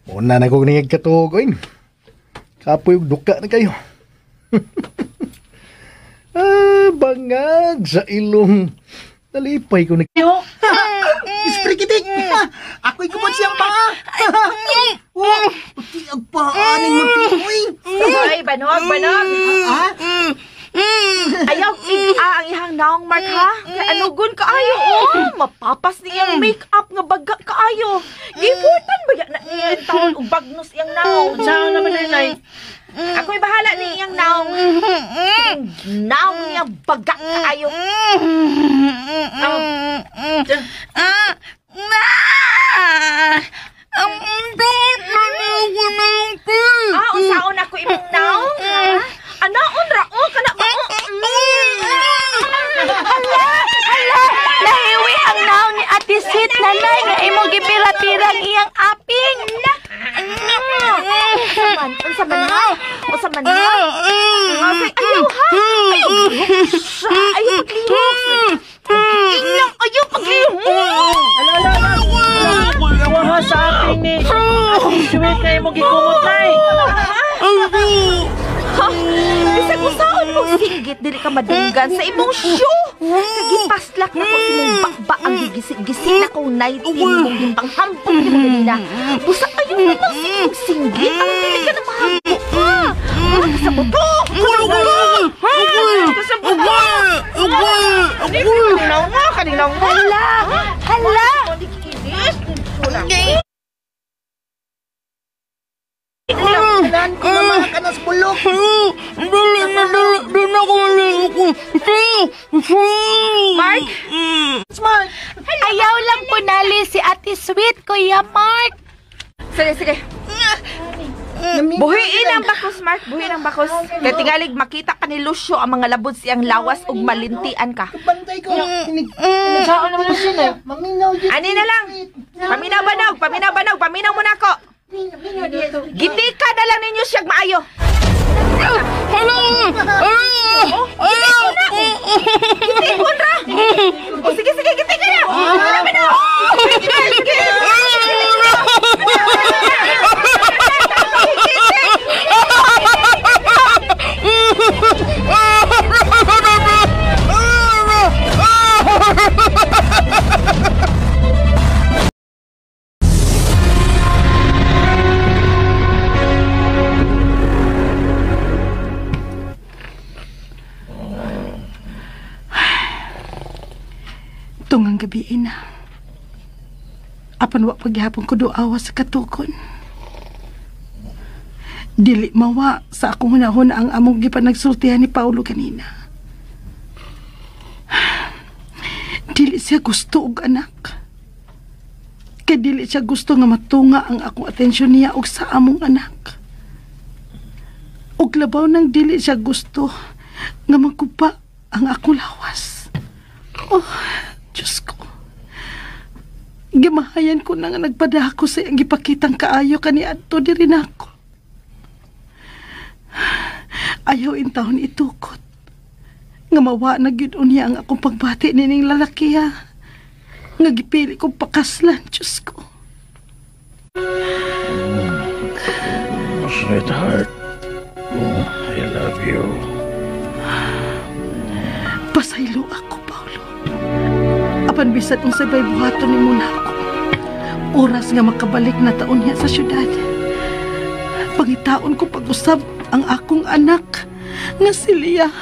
muna na kong ningig katugoy. Kapoy duka na kayo. Bangag sa ilong. Nalipay ko na kayo. Isprikitik! Ako'y kumot siyang paa! Puti ang paanin mo, Tikoy! Ay, banog! Ha? Ayaw, ang ihang naong, Mark, ha? Kaya anugon ka ayo, mapapas niyang make-up nga baga ka ayo. Gibutan ba yan na niya taon o bagnos iyang naong? Saan naman nanay? Ako'y bahala ni iyang naong. Naong niyang baga ka ayo. Unsaon ako imong naong, ha? Anaon rao ka na ba? Lahiwi ang naong ni Ate Sweet, nanay, nga imong gipira-pirang iyang aping. Unsa man ha? Ayaw ha? Ayaw paglihok. Ayaw paglihok. Waha sa ating ni Sweet na imong gikumot na Bisag usaon mong singgit, dili ka madunggan sa imong show. Kagipaslak na ko simong bakba ang gigisik-gisik na kong naitin mong gimpanghampong di mo ganina. Busa ayaw naman sa imong singgit, ang dili ka na mahampok ha. Sa buto! Sa buto! Kaninaw nga! Hala! Kailan ko naman ka na sa bulok! Mark? Smart! Ayaw lang punali si Ate Sweet, Kuya Mark. Sige. Buhiin ang bakos, Mark. Buhiin ang bakos. Kaya tingalig makita ka ni Lucio ang mga labod siyang lawas ug malintian ka. Bantay ko! Saan naman ang sinay? Maminaw yun! Ani na lang. Paminaw mo na ako. Gitika na lang ninyo siyang maayo. Gitikon ra. Sige, gitika na. Tungang gabi na. Apan wa paghapon ko doawa sa katukon. Dili mawa sa akong hunahon ang among gipanagsultihan ni Paulo kanina. Dili siya gusto og anak. Kay dili siya gusto nga matunga ang akong atensyon niya og sa among anak. Og labaw nang dili siya gusto nga magkupa ang akong lawas. Oh, Diyos ko. Gimahayan ko na nga nagpadako sa iyang gipakitang kaayo kaniadto diri nako. Ayaw in taon itukot. Nga mawa na gyud unya ang akong pagbati nining lalaki ha. Nga gipili kong pakaslan, Diyos ko. Sweetheart, I love you. Pasaylo ako, Paulo. Apan bisan kung sabay buhaton ni muna ako. Oras nga makabalik na taon niya sa syudad. Pangitaon ko pag-usab ang akong anak nga si Leah.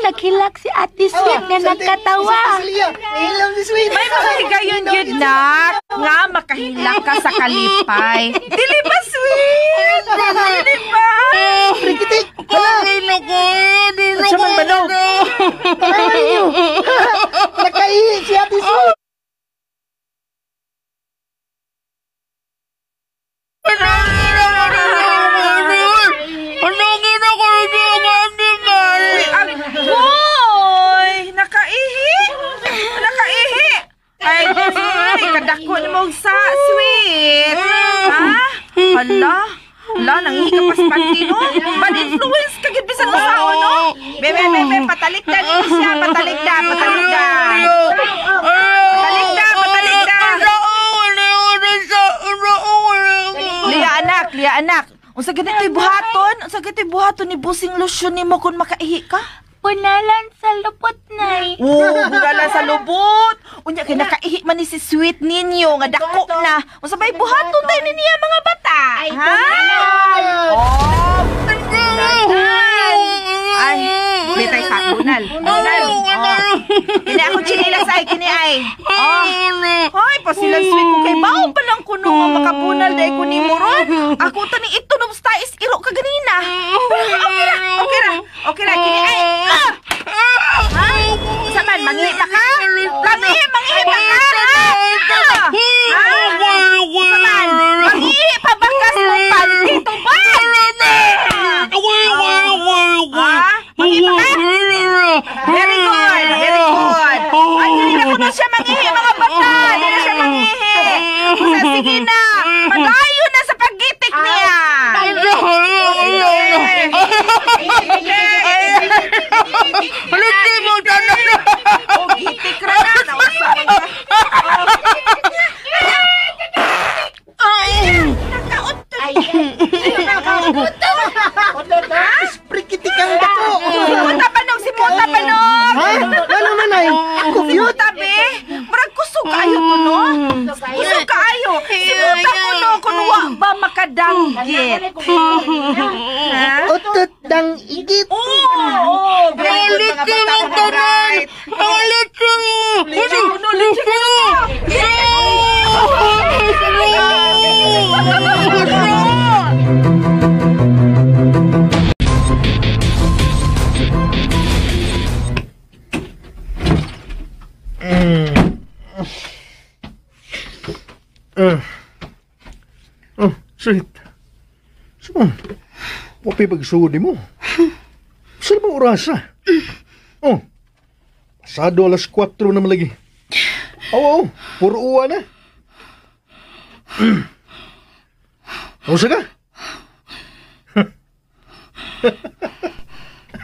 naghilak si Ate Sweet nga nagkatawa. Ilang si Sweet. May makahigayon yun, nak. Nga makahilak ka sa kalipay. Dili ba, Sweet? Dili ba? Rikitik! Hala! Sa man banog! Tara niyo! Nakaihi si Ate Sweet! Hoy! Nakaihi! Nakaihi! Ay, kadako ni mong sa Sweet. Ha? Hala? Hala, nangihi ka pas panty, no? Bad influence ka gid bisan usaon, no? Bebe, patalikda niyo siya, patalikda. Liya anak. Unsa ganito'y buhaton ni busing lotion nimo kung makaihi ka? Punalan sa lupot, Nay. Bunalan sa lubot. Unya kay nakaihi man ni si Sweet ninyo nga dako na. Unsa bay buhaton tayo niya mga bata? Ay, ha? Ay, bitay sa bunal. Kini ako chinilas ay kini ay. Hoy, pasilan Sweet ko kay bawo pa lang kuno nga makabunal dai ko nimo ron. Ako tani ito no stais iro ka ganina. Okay ra kini ay. Ha? Saman mangi pa ka? Mangi pa ka? Saman, mangi pa bakas mo panty to ba? Mangi pa ka? Very good. Ay, hindi na ko na siya mangihi mga bata. Hindi na siya mangihi. Sige na. Magayo na sa paggitik niya. Haliti mo, tanan! Gitik ra na. Prikitik ang dako! Simuta panog! Ha? Ano nanay? Simuta, be? Marag kusog kayo to, no? Kusog kayo! Simuta ko, no? Kung wa ba makadanggit? Utot dang igit! Oo! Very good, mga bata ko, right? Sweet. Saan? Wapi pagsugod mo? Saan ba orasa? Oh, pasado alas 4 naman lagi. Oo, puro uwa na. Usa ka?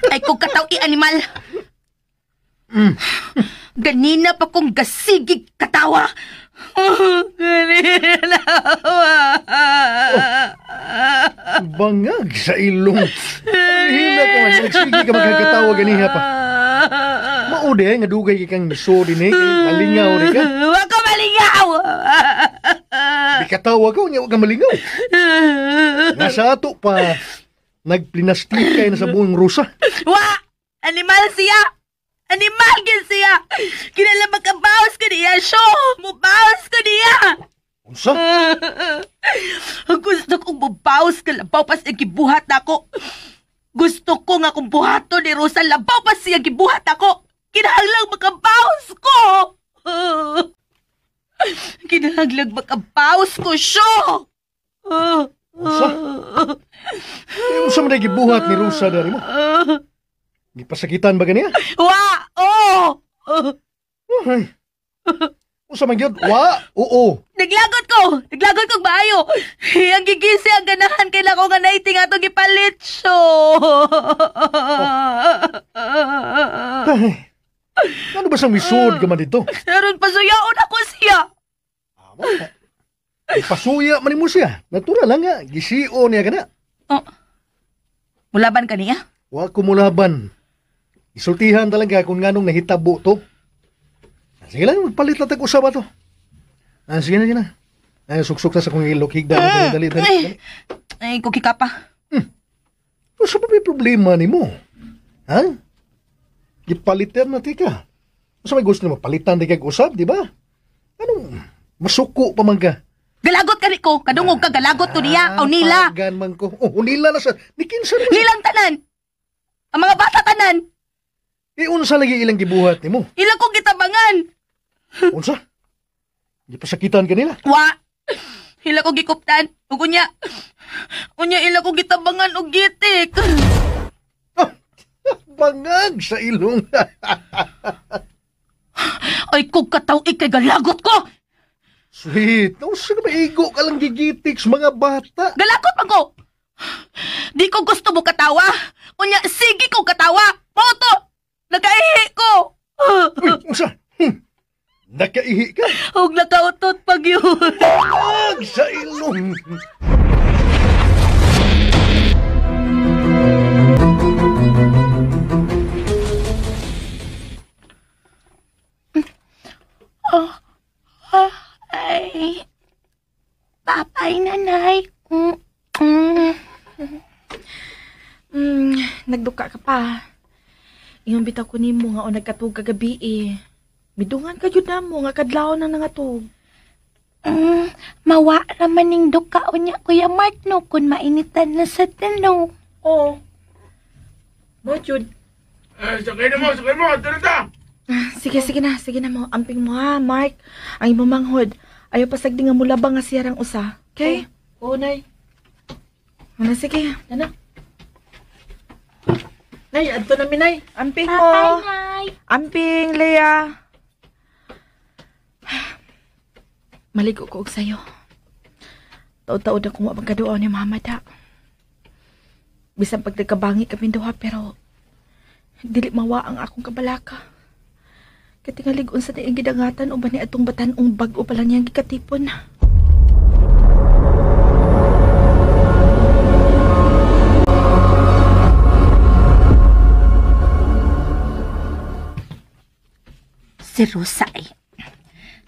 Ay, kung katawi animal. Ganina pa kong gasigig katawa. Bangag sa ilong. Hina ka man, nagsige ka magkakatawa ganiha pa. Maude nga dugay kang miso din eh, malingaw rin ka. Huwag ka malingaw! Di katawa ka, huwag ka malingaw. Nasa ato pa, nagplinastik kayo na sa buong rusa. Wa! Animal siya! Animal gin siya! Kinala magkabawas ka niya, Sho! Mubawas ka niya! Unsa? Gusto kong mubawas ka, labaw pa siya gibuhat ako. Gusto ko nga kung buhato ni Rosa, labaw pa siya gibuhat ako. Kinahanglang makabawas ko! Kinahanglang makabawas ko, Sho! Unsa? Unsa man na gibuhat ni Rosa dari mo? Gipasakitan ba ganiya? Wa! Oo! Ay. Unsa man gyud? Wa! Oo! Naglagot ko baayo. Ang gigisi ang ganahan kailan ko nga naiting atong gipalit, Sho! Ay. Ano ba sang misud ka man dito? Meron pasuyaon ako siya. Pasuya man mo siya. Natural lang nga. Gisio niya ka na. Oh. Mulaban ka niya? Wa ko mulaban. Isultihan talaga kung nganong nahitabo to. Sige lang, magpalit na tag-usaba to. Sige na. Ay, suksok na sa kong ilok. Higda na, dali. Ay, kuki ka pa. Ano sa pa may problema ni mo? Ha? gipalitan na ti ka. Sa may gusto na mapalitan di kag usab, di ba? Anong masuko pa man ka? Galagot ka ko, kadungog ka galagot ko niya, o nila. Pagan man ko. Oh, nila na sa, ni kinsa na sa. Nilang tanan. Ang mga bata tanan. Unsa lagi ilang gibuhat nimo? Ilang kong gitabangan. Unsa? Di pa sakitan ka nila? Wa. Ilang kong gikuptan. Unya ilang kong gitabangan o gitik. Bangag sa ilong. Ay, kung kataw ikay galagot ko. Sweet, saan na maigo ka lang gigitik sa mga bata? Galagot man ko. Di ko gusto mo katawa. Unya, sige ko katawa. Moto, nagaihi ko. Uy, nakaihi ka? Huwag nakautot pag yun. Bangag sa ilong. Ay, papay, nanay. Nagduka ka pa. Ingon bitaw ko nimo nga o nagkatug kagabi eh. Bidungan ka jud namo nga kadlaw na nangatog. Mawa raman ning duka o niya, Kuya Mark, no, kung mainitan na sa tanaw. Oo. Mo jud. Sakay mo, tara. Sige na mo. Amping mo ha, Mark. Ang imong manghod. Ayaw pasagdi nga mulabang nga siyarang usa. Okay? Oo, nay. Ano, sige. Ano? Nay, adto na mi, nay. Amping Papay, mo. nay. Amping, Lea. Maligo ko og sayo. Taod-taod akong mapagkaduaw ni Mama da. Bisan pag nagkabangi kami duha, pero dili mawa ang akong kabalaka. Katingalig unsa na yung gidangatan o ba ni atong batanong bag-o pala niyang gikatipon. Si Rosa ay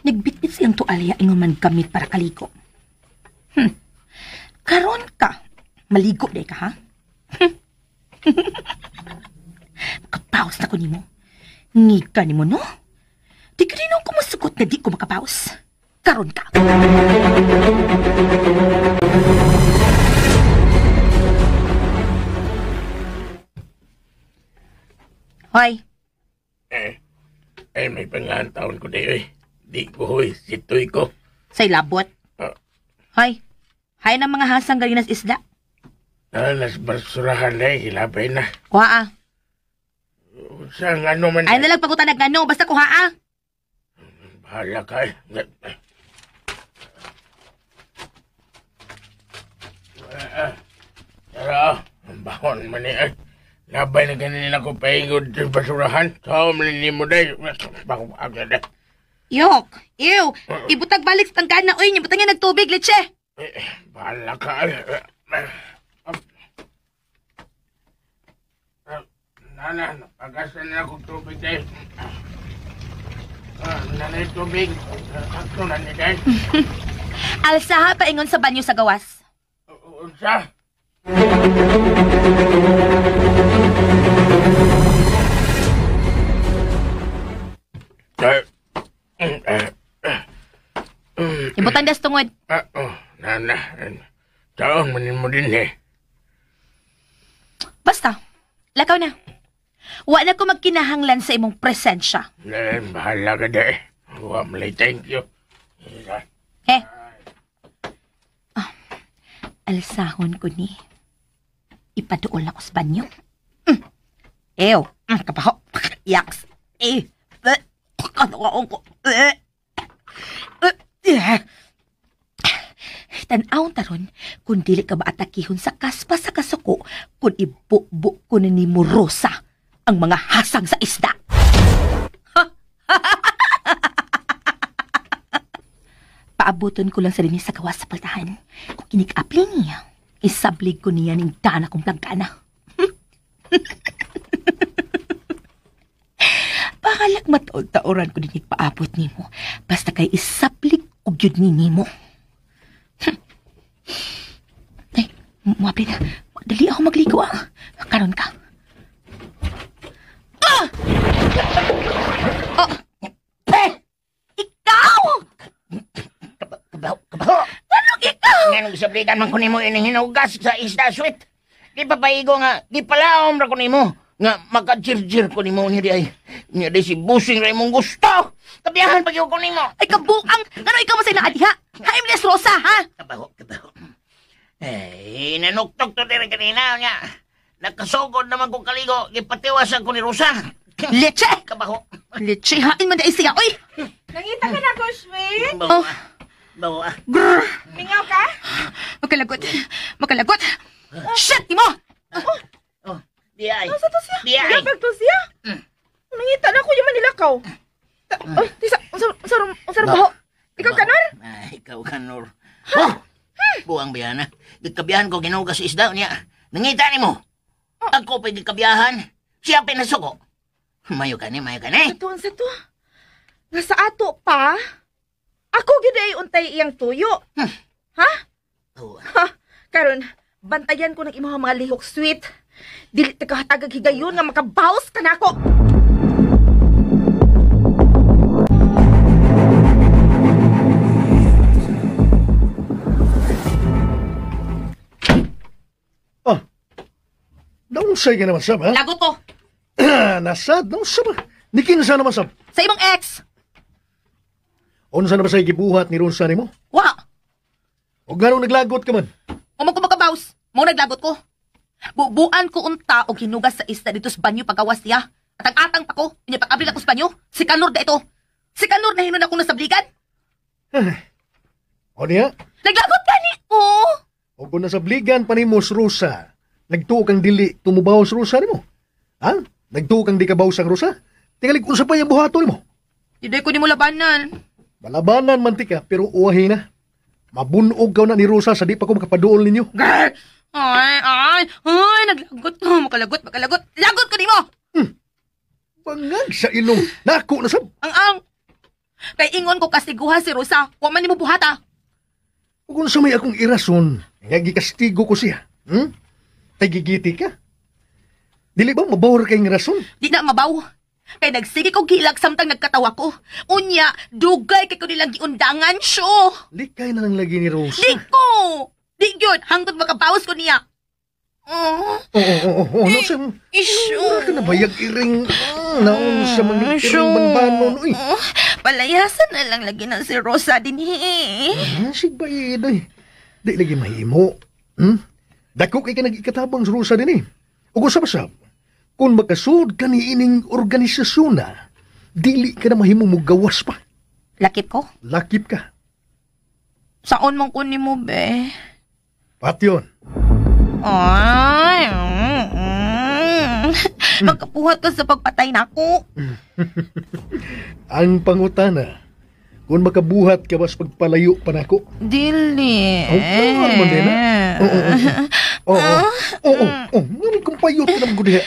nagbitbit siyang tuwalya ingon man gamit para kaligo. Karon ka, maligo day ka ha? Makapaus na ko nimo. Ngika nimo no? Di ka rin ako masugot na di ko makapaus. Karon ka. Hoy. Ay, may pangantaon ko dayo eh. Di ko hoy, sitoy ko. Say labot. Hoy. Hay ng mga hasang galinas isda. Nas basurahan na eh, hilabay na. Kuha ah. Saan ano man... Ay nalang pagutan ng ano, basta kuha ah. Bahala ka eh. Tara, ang bahon man eh. Labay na ganin ako paingod sa basurahan. Tao malini mo dahi. Bako agad eh. Yok! Ew! Ibutag balik sa tangkana. Uy, ibutag niya nagtubig, leche! Bahala ka eh. Nana, napagasan na akong tubig dahil. Nanay tubig. Sakto na ni dahil. Alsa ha, paingon sa banyo sa gawas. Unsa? Ibutan das tungod. Nana, taon manin mo din eh. Basta, lakaw na. Wa na ko magkinahanglan sa imong presensya. Bahala ka dahil. Wa malay, thank you. He? Alsahon ko ni. Ipaduol ako sa banyo. Ew, kapaho. Yaks. Kanoon ko. Tanaw taron, kung dili ka ba atakihon sa kaspa sa kasuko, kung ibu-bu ko na ni Rosa ang mga hasang sa isda. Paabuton ko lang sa dinis sa gawas sa paltahan. Kung kinikapli niya, isablig ko niya ng dana kong plangkana. Pahalak mataod-taoran ko din paabot ni mo. Basta kay isablig ko yun ni mo. Ay, muapli na. Dali ako magligo ah. Karon ka. Ah! nga nagsablikan man ko nimo ining hinugas sa isda, sweet. Di pa paigo nga, di palaom ra ko nimo. Nga makachirjir ko nimo niya di ay. Niya di si Busing ra imong gusto. Kabiyahan pag ko nimo. Ay, kabuang! Ano ikaw masay na adiha? Haimles Rosa, ha? Kabaho. Eh, nanuktok to dire kanina niya. Nakasugod naman kong kaligo, ipatiwasan ko ni Rosa. Leche! Kabaho. Leche, hain man dahil siya, oy! Nangita ka na ko, sweet. Bawa. Grrr! Mingaw ka? Makalagot! Shit, mo! Di ay. Asa to siya? Di ay. Gabag to siya? Nangita na ko yung manilakaw. Tisa, unsar baho. Ikaw kanor? Ay, ikaw kanor. Buang biyana. Gikabiyahan ko ginugas sa isda niya. Nangita ni mo. Ako pa gikabiyahan. Siya pinasuko. Mayo ka ni. Ito, sa to. Nga sa ato pa, ako giday untay iyang tuyo. Ha? Ha? Karon, bantayan ko ng imong mga lihok, sweet. Dili ta hatagag higayon nga makabawas ka nako. Naunsay ka naman, Sab, ha? Lagot ko! Nasad, naunsay ba? Niki na sa naman, Sab. Sa imong ex! Unsa na ba sa gibuhat ni Ronsa ni mo? Wa! O gano'ng naglagot ka man? Umang ko makabaws. Mo naglagot ko. Bubuan ko unta o ginugas sa isda dito sa banyo pagawas niya. At ang atang pa ko, pinapag-abril ako sa banyo. Si Kanor da ito. Si Kanor na hinon ako nasabligan. O niya? Naglagot ka ni ko! O kung nasabligan pa ni mo sa Rosa, nagtuo kang dili tumubaw sa Rosa ni mo? Ha? Nagtuo kang di kabaw sa Rosa? Tingali kung sa pa yung buhato ni mo? Hindi ko di mo labanan. Malabanan man tika, pero uwahi na. Mabunog ka na ni Rosa sa di pa ko makapaduol ninyo. Grr! Ay, naglagot ko. Makalagot. Lagot ko di mo! Bangag sa ilong. Nako na sab. Ang. Kay ingon ko kastiguhan si Rosa. Huwag man ni mo buhata. Kung sa may akong irason, nga gikastigo ko siya. Ay gigiti ka? Dili ba mabawar kayong rason? Di na mabaw. Kay nagsige ko gilag samtang nagkatawa ko. Unya, dugay kay ko nilang giundangan siyo. Likay na lang lagi ni Rosa. Di ko! Di yun, hanggang makabawas ko niya. Oo. Nasa Isyo. ka na bayag iring naon sa mga iring banbanon. Uy. Palayasan na lang lagi ng si Rosa din Sigba iday. Di lagi mahimo. Dako kay ka nag-ikatabang sa Rosa din O kung sabasab, kung makasud ka ni ining organisasyon na, dili ka na mahimo mo gawas pa. Lakip ko? Lakip ka. Saon mong kunin mo, be? Pat yun. Ay, magkapuhat ka sa pagpatay na ako. Ang pangutana, kung makabuhat ka ba sa pagpalayo pa na ako? Dili. Ano man din, ha? Oo. Ngayon kung payot ka naman ko diha.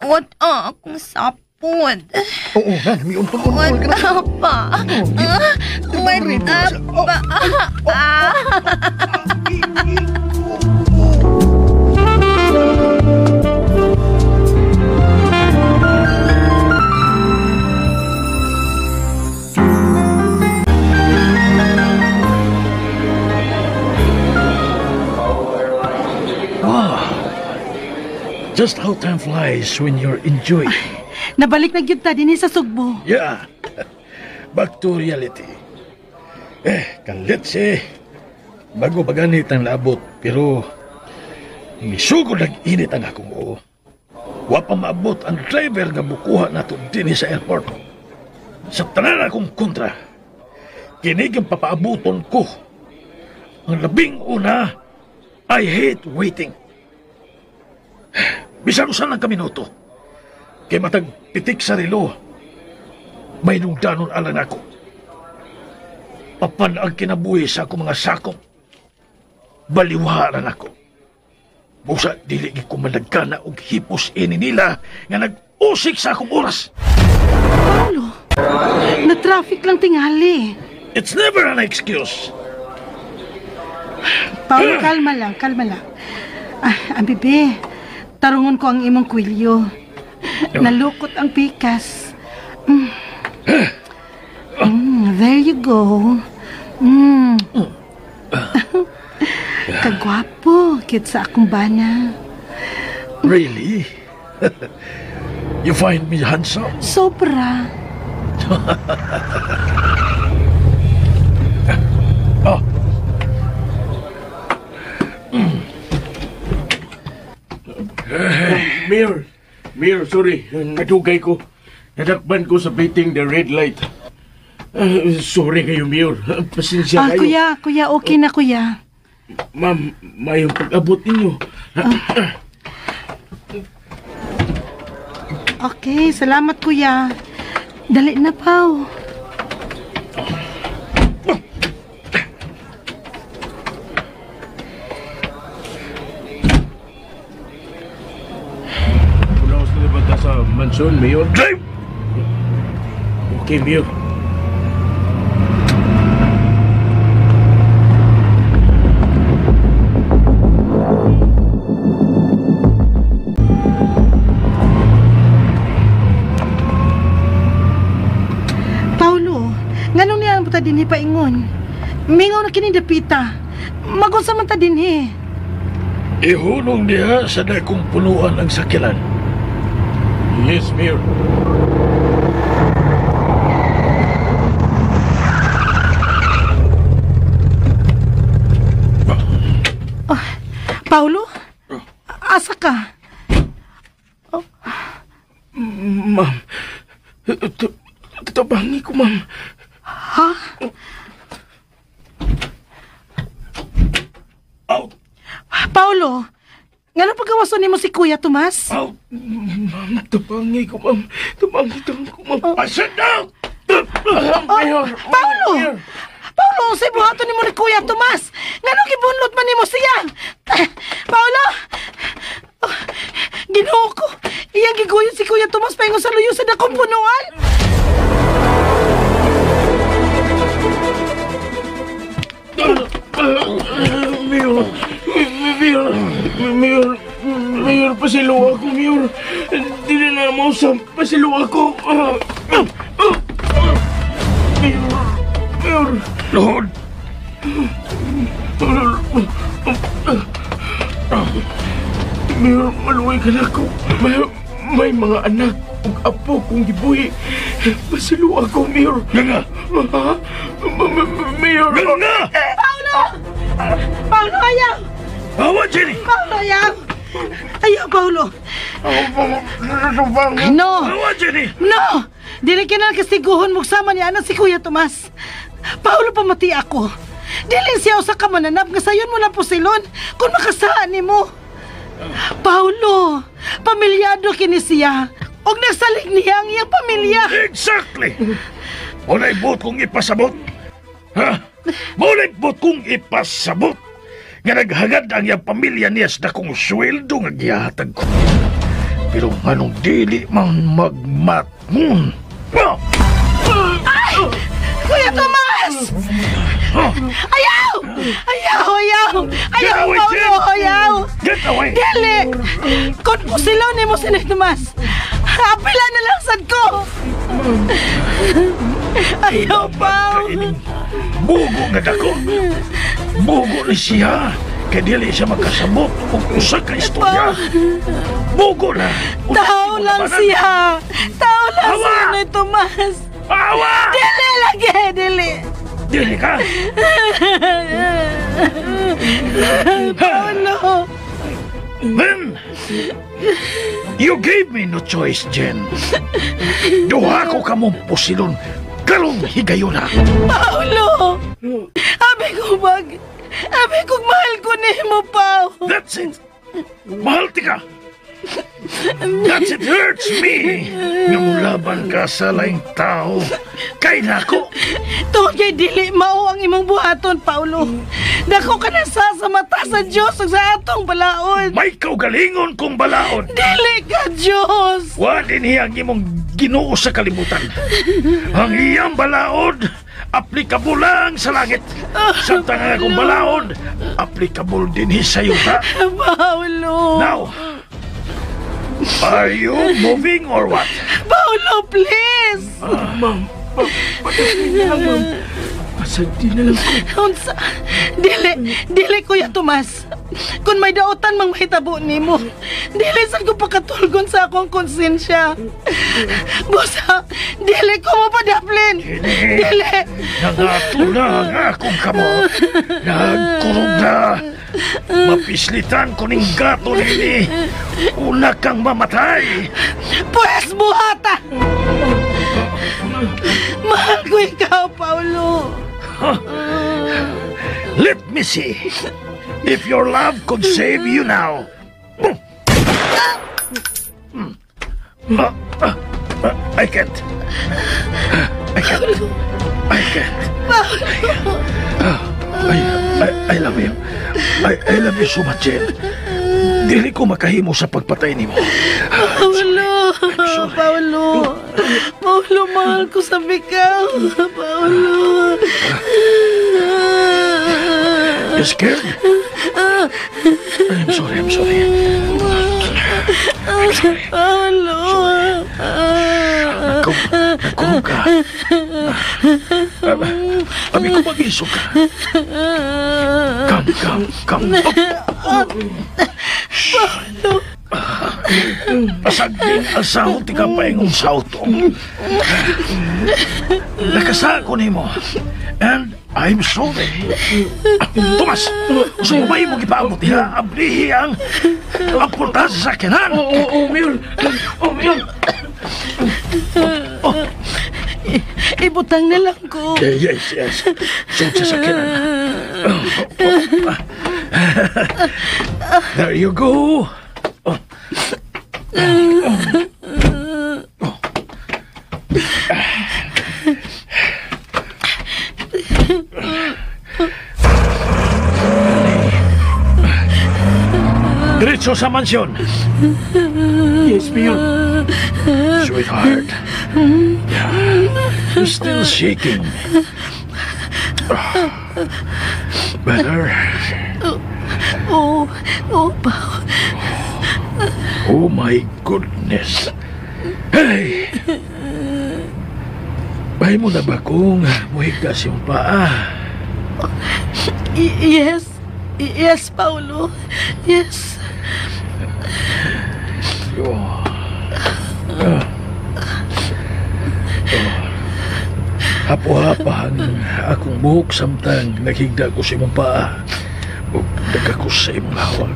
What akong sapod. Oo, ha? May untol-untol ka na. Pa? What Just how time flies when you're enjoying. Nabalik na gyud ta dinhi sa Sugbo. Yeah. Back to reality. Kalit si. Bago ba ganit ang labot, pero misugod nag-init ang akong oo. Wa pa maabot ang driver nga bukuha nato din sa airport. Sa tanan akong kontra, kinig ang papaabuton ko. Ang labing una, I hate waiting. Bisan usan lang kaminuto. Kay matag pitik sa relo, may nungdanon alang ako. Papan ang kinabuhi sa akong mga sakop. Baliwaran ako. Busa dili ko malagkana og hipos ini nila nga nag-usik sa akong oras. Paulo, na-traffic lang tingali. It's never an excuse. Paulo, kalma lang. Ang bebe, tarungon ko ang imong kwilyo. Nalukot ang pikas. There you go. Kagwapo, kit sa akong bana. Really? You find me handsome? Sobra. Ah. Mayor, sorry. Nadugay ko. Nadakban ko sa beating the red light. Sorry kayo, Mayor. Pasensya kayo. Kuya, okay na, kuya. Ma'am, mayong pag-abot ninyo. Okay, salamat, kuya. Dali na, Pao. Punaos na ba sa mansyon, Mayor? Drive! Okay, Mayor. Nganong niya ang buta din paingon? Mingaw na kinindapita. Magunsa man ta din Ihulong niya sa dakong punuan ang sakyanan. Yes, Mayor. Paulo? Asa ka? Ma'am, tabangi ko, ma'am. Ha? Out. Paulo, nga pagkawason ni mo si Kuya Tomas? Out. Ma'am, tabangi ko, ma'am. Tabangi ko, ma'am. Sit down! Mayor! Paulo! Mayor. Paulo, sa buhaton ni mo ni Kuya Tomas! Nga gibunlot man ni mo siya! Paulo! Ginoo ko! Iyang giguyon si Kuya Tomas paingon sa luyo sa dakong punuan! Mayor, pasilo ako, Mayor. Dili na mo sa pasilo ako. Mayor. Lord. Mayor, maluway ka na ako. May mga anak ug apo kong gibuhi. Pasilo ako, Mayor. Nga. Mayor. Nga. Paulo! Paulo, ayaw! Awa, Jenny! Paulo, ayaw! Ayaw, Paulo! No! Awa, Jenny! No! Dili ka na kasiguhon mo sama niya na si Kuya Tomas. Paulo, pamati ako. Dili siya usa ka mananap nga sayon mo lang pusilon kung makasaan ni mo. Paulo, pamilyado kini siya. Og nagsalig niya ang iyang pamilya. Exactly! Muna'y buot kong ipasabot. Ha? Muna'y buot kong ipasabot. Nga naghagad ang iyang pamilya niya sa dakong sweldo nga gihatag ko. Pero anong dili mang magmatmon. Ay! Kuya Tomas! Ayaw! Ayaw! Ayaw! Ayaw, Paulo! Ayaw! Get away! Dili! Kung pusilaw ni mo si Tomas, apila na lang sad ko! Ayaw, Pao! Bugo nga dako! Bugo ni siya! Kaya dili siya makasabot kung usa ka istorya! Bugo na! Tao lang siya! Tao lang siya ni Tomas! Awa! Dili lagi! Dili! Dili ka! Paulo! Then, you gave me no choice, Jen. Duha ko kamong pusilon, karong higayon na. Paulo! Abi kong mahal ko ni mo, Pao. That's it. Mahal tika. That's it hurts me. Nga mulaban ka sa laing tao. Kay nako. Tungod kay dili mao ang imong buhaton, Paulo. Dako ka na sa mata sa Diyos ug sa atong balaod. May kaugalingon kong balaod. Dili ka Diyos. Wa din hiyang imong Ginoo sa kalibutan. Ang iyang balaod, aplikable lang sa langit. Samtang ang akong balaod, aplikable din sa yuta. Paulo. Now, are you moving or what? Paulo, please. Ma'am. Pasagdi na lang ko. Unsa? Dili Kuya Tomas. Kung may dautan mang mahitabo nimo, dili sad ko pakatulgon sa akong konsensya. Busa, dili ko mo padaplin. Dili. Nangatula nga akong kamo. Nagkurog na. Mapislitan ko ning gato nini. Una kang mamatay. Pues buhata! Mahal ko ikaw, Paulo. Let me see if your love could save you now. I can't. I love you. I love you so much, Jen. Dili ko makahimo sa pagpatay nimo. Paulo, mahal ko sa bikaw. Paulo. You scared? I'm sorry. Paulo. Nagkulong ka. Abi ko mag-isog ka. Come. Paulo. Pasagding asaho ti ka paingong sautong. Nakasa ko nimo. And I'm sorry. Tomas, sumay mo gipaabot niya. Abrihi ang portas sa sakinan. Mule. Ibutang na lang ko. Yes. Suot sa sakinan. There you go. Diretso sa mansyon. Yes, Mule. Sweetheart. You're still shaking. Better. Oh my goodness. Hey! Bahay mo na ba kung muhigas yung paa? Yes, Paulo. Yes. Hapo-hapa ang akong buhok samtang naghigda ko sa imong paa o nagkakos sa imong hawak.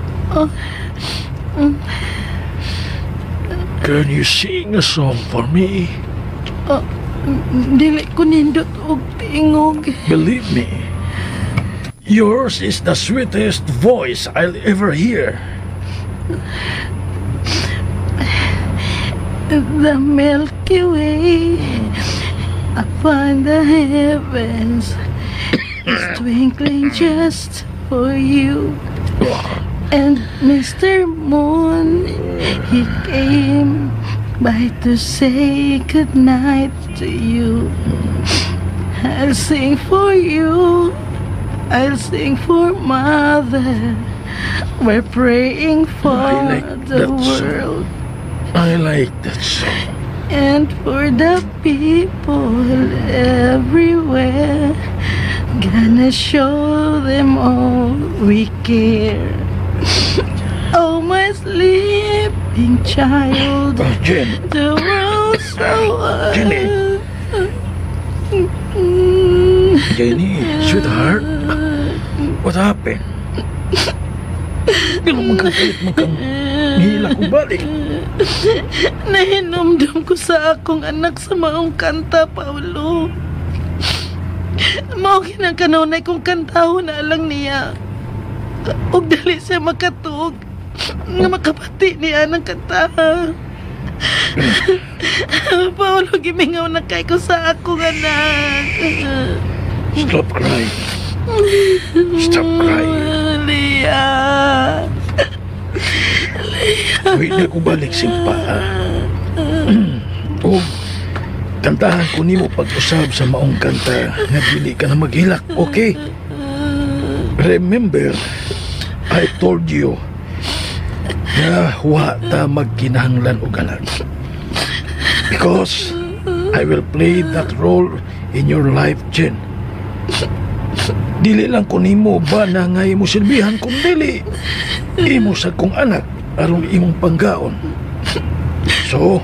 Can you sing a song for me? Dili ko nindot og tingog. Believe me, yours is the sweetest voice I'll ever hear. The Milky Way upon the heavens is twinkling just for you. And Mr. Moon, he came by to say goodnight to you. I'll sing for you, I'll sing for Mother. We're praying for the world. I like that song. And for the people everywhere, gonna show them all we care. Oh, my sleeping child, Jen. the world's so wide. Jenny, sweetheart, what happened? Ganun magkang hila ko balik. Nahinumdum ko sa akong anak sa maong kanta, Paulo. Mao kinangkanunay kong kantahon na lang niya. Og dali siya makatug nga makapati niya ng kanta. Paulo, gimingaw na kay ko sa akong anak. Stop crying. Stop crying. Leah. Huwag na ko balik simpa. O, kantahan ko ni mo pag-usab sa maong kanta nga dili ka na maghilak, okay? Remember, I told you na wa ta magkinahanglan og anak. Because I will play that role in your life, Jen. Dili lang ko nimo ba na nga imo silbihan kung dili imo sa kong anak aron imong panggaon. So,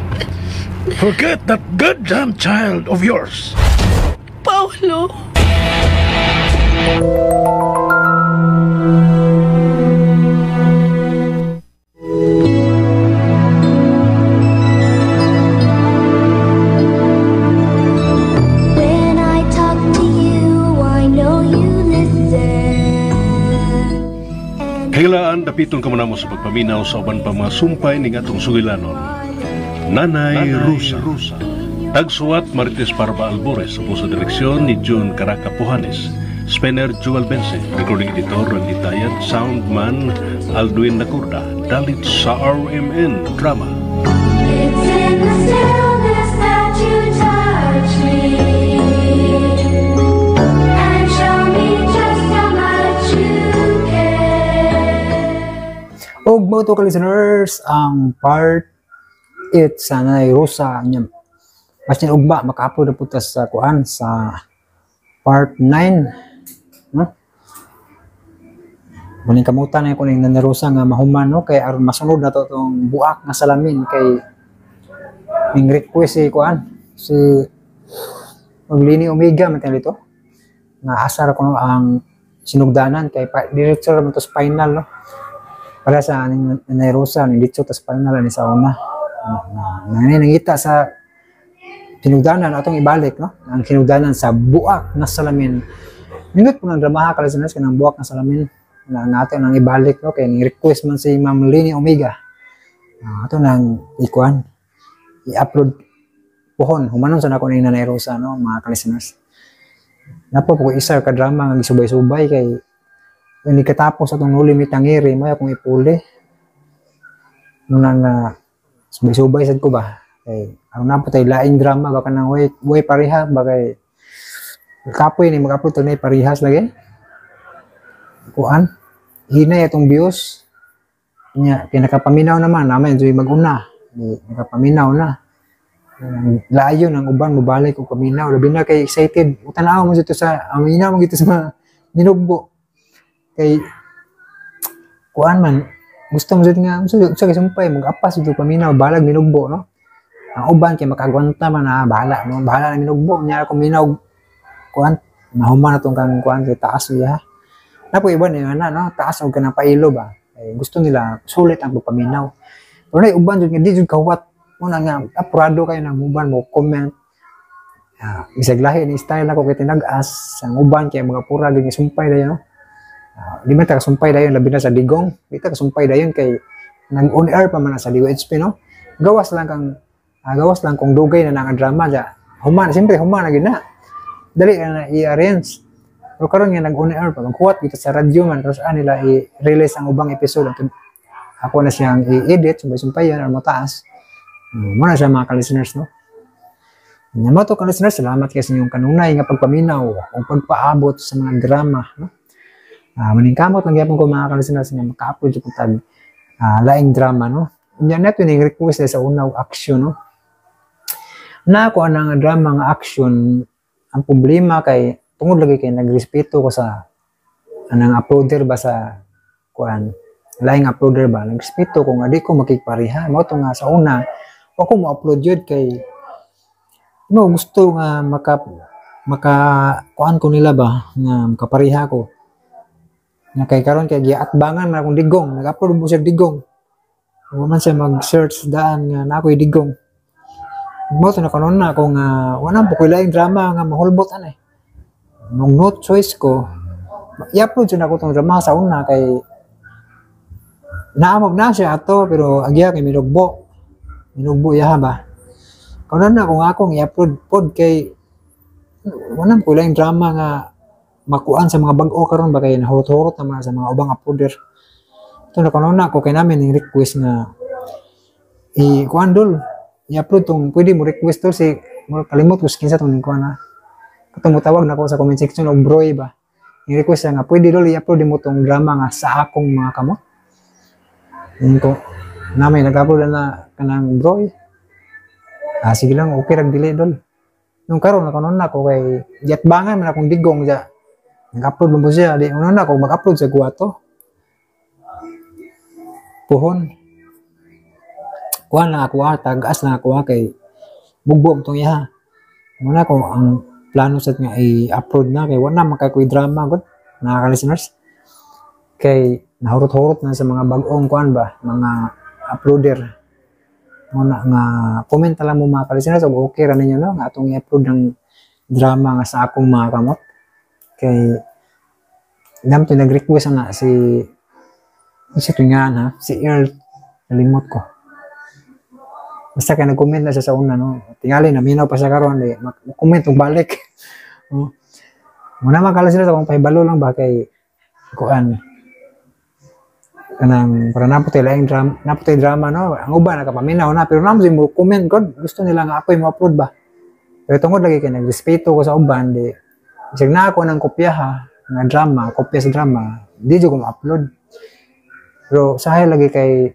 forget that goddamn child of yours. Paulo! When I talk to you, I know you listen. Kailaan dapiton ka mo sa pagpaminaw sa uban pa mga sumpay ning atong sugilanon. Nanay Rusa. Tagsuwat Marites Parba Albores sa direksyon ni June Caraca Pujanes. Spinner Joel Bense, recording editor ng Itayat, soundman Alduin Nacurda, dalit sa RMN Drama. It's in the stillness that you touch me and show me just how much you care. Og mo to ka listeners, ang part 8 sa Nanay Rosa niya. Mas din ugma maka-upload na po ta sa kuan sa part 9. Maning kamutan na ko ning Nanay Rosa nga mahuman no kay aron masunod na to tong buak nga salamin kay ning request si kuan si Maglini Omega man dito nga asar ko no, ang sinugdanan kay diretso ra man to spinal no para sa ning Nanay Rosa ning dito to spinal ni sa una nangita sa sinugdanan atong ibalik no ang sinugdanan sa buak na salamin. Nindot po ng dramaha ka listeners kanang buak na salamin na natin nang ibalik no kay ni request man si Ma'am Lini Omega. Ato nang ikuan i-upload pohon humanon sa nako ni Nanay Rosa no mga ka-listeners. Napo ko isa ka drama nga gisubay-subay kay hindi katapos atong No Limit Tangiri may akong ipuli. Nang subay-subay sad ko ba kay aron na po tay laing drama baka nang way pareha bagay kapoy ni mag-upload to na parehas lagi kuan hinay atong views nya kinakapaminaw naman naman joy maguna nakapaminaw na layo nang uban mobalik og paminaw labi na kay excited utanaw mo dito sa aminaw mo dito sa minugbo kay kuan man gusto mo jud nga sa sumpay mag-apas dito paminaw balag minugbo no ang uban kay makagwanta man na bahala no bahala na minugbo nya kung minaw kuan mahuman na tong kang kuan kay taas ya napo iban na no taas og kanang pailo ba eh, gusto nila sulit ang pagpaminaw pero na uban jud nga di jud kawat mo na nga apurado kayo nang uban mo comment isag lahi ni style ako kay tinag-as ang uban kay mga pura gyud sumpay dayon no di man ta sumpay dayon labi na sa digong di ta sumpay dayon kay nag on air pa man sa DOHP no gawas lang kung dugay na nga drama ja human siyempre human na gid na dali na i-arrange. Pero karon nga nag-on air pa magkuwat kita sa radyo man tapos nila i-release ang ubang episode ako na siyang i-edit sumpay-sumpayan or mataas. Muna siya mga ka-listeners no. Nya mo to ka-listeners salamat kay sa inyong kanunay nga pagpaminaw o pagpaabot sa mga drama no. Maningkamot lang gyapon ko mga ka-listeners nga maka-upload jud tag laing drama no. Nya nato ning request sa unaw action no. Na ako ang drama nga action ang problema kay tungod lagi kay nagrespeto ko sa anang uploader ba sa kuan laing uploader ba nagrespeto ko nga di ko makikpareha mo to nga sa una ako mo upload yun kay no gusto nga maka kuan ko nila ba nga makapareha ko nga kay karon kay giatbangan man akong digong nag-upload mo siya digong man siya mag-search daan nga na ako'y digong mo to na kanon na ako nga wala po ko laing drama nga mahulbot anay nung no choice ko i-upload siya na ko tong drama sa una kay naamog na siya ato pero agya kay minugbo ya ba kanon na kung akong i-upload pod kay wala po laing drama nga makuan sa mga bag-o karon ba kay nahurot-hurot naman sa mga ubang uploader ito na kanon na ko kay namin yung request nga kuan dol i-upload tong pwede mo request to si kalimot ko kinsa tong kuan na katong tawag nako sa comment section og broy ba i-request nga pwede dol i-upload mo tong drama nga sa akong mga kamot ko namin nag-upload na kanang broy sige lang okay rag dili dol nung karon na kanon na ko kay giatbangan man akong digong ja Nag-upload mo siya. Di, una na, kung mag-upload sa guwato. Puhon. Kuha na ako tagas na ako kay bugbog tong iha. Muna ko ang plano sa nga i-upload na kay wala man kay ko'y drama gud mga listeners. Kay nahurot-hurot na sa mga bag-ong kuan ba, mga uploader. Muna nga comment lang mo mga listeners og okay ra ninyo no nga atong i-upload ng drama nga sa akong mga kamot. Kay dam to nag-request na si Tungan ha, si Earl, nalimot ko. Basta kaya nag-comment na siya sa una, no? Tingali, naminaw pa siya karon mag-comment og balik. Muna makala sila kung pahibalo lang ba kay kuan. Kanang para naputay drama, no? Ang uban nakapaminaw na, pero namo mo comment god, gusto nila nga ako i-upload ba. Pero tungod lagi kay nagrespeto ko sa uban, di sig na ako ng kopya ha, nga drama, kopya sa drama, di jud ko ma-upload. Pero sahay lagi kay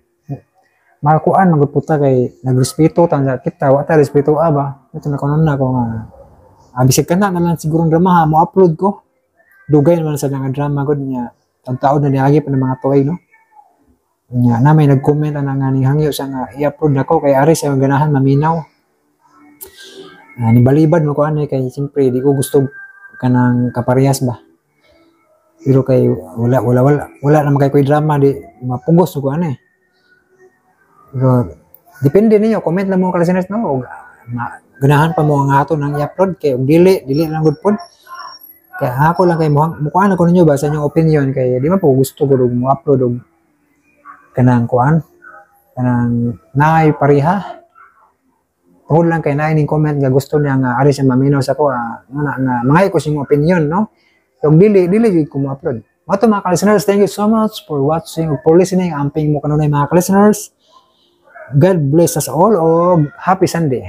makakuan magputa kay nagrespeto tanda kita wa ta respeto ba ito na kanon na ko nga bisig kana na lang siguro drama mo upload ko dugay naman sa nga drama gud niya tagtaod na niagi pa ng mga tuway no nya na may nag-comment na nga ning hangyo sa nga i-upload nako kay ari sa ganahan maminaw ni balibad mo ko ani kay siyempre di ko gusto kanang kaparehas ba pero kay wala naman kay koy drama di mapugos ko ani. Pero depende ninyo, comment lang mo kalisiners no og ganahan pa mo ang ato nang i-upload kay og dili lang gud pod. Kaya ako lang kay mukuan ako ninyo ba sa inyong opinion kay di man po gusto ko og mo upload og kanang kuan kanang naay pareha. Tungod lang kay naay ning comment nga gusto niya nga ari sa maminaw sa ko nga mangay ko sing opinion no. Og dili ko mo upload. Mato mga kalisiners, thank you so much for watching or for listening. Amping mo kanunay mga kalisiners. God bless us all og happy Sunday.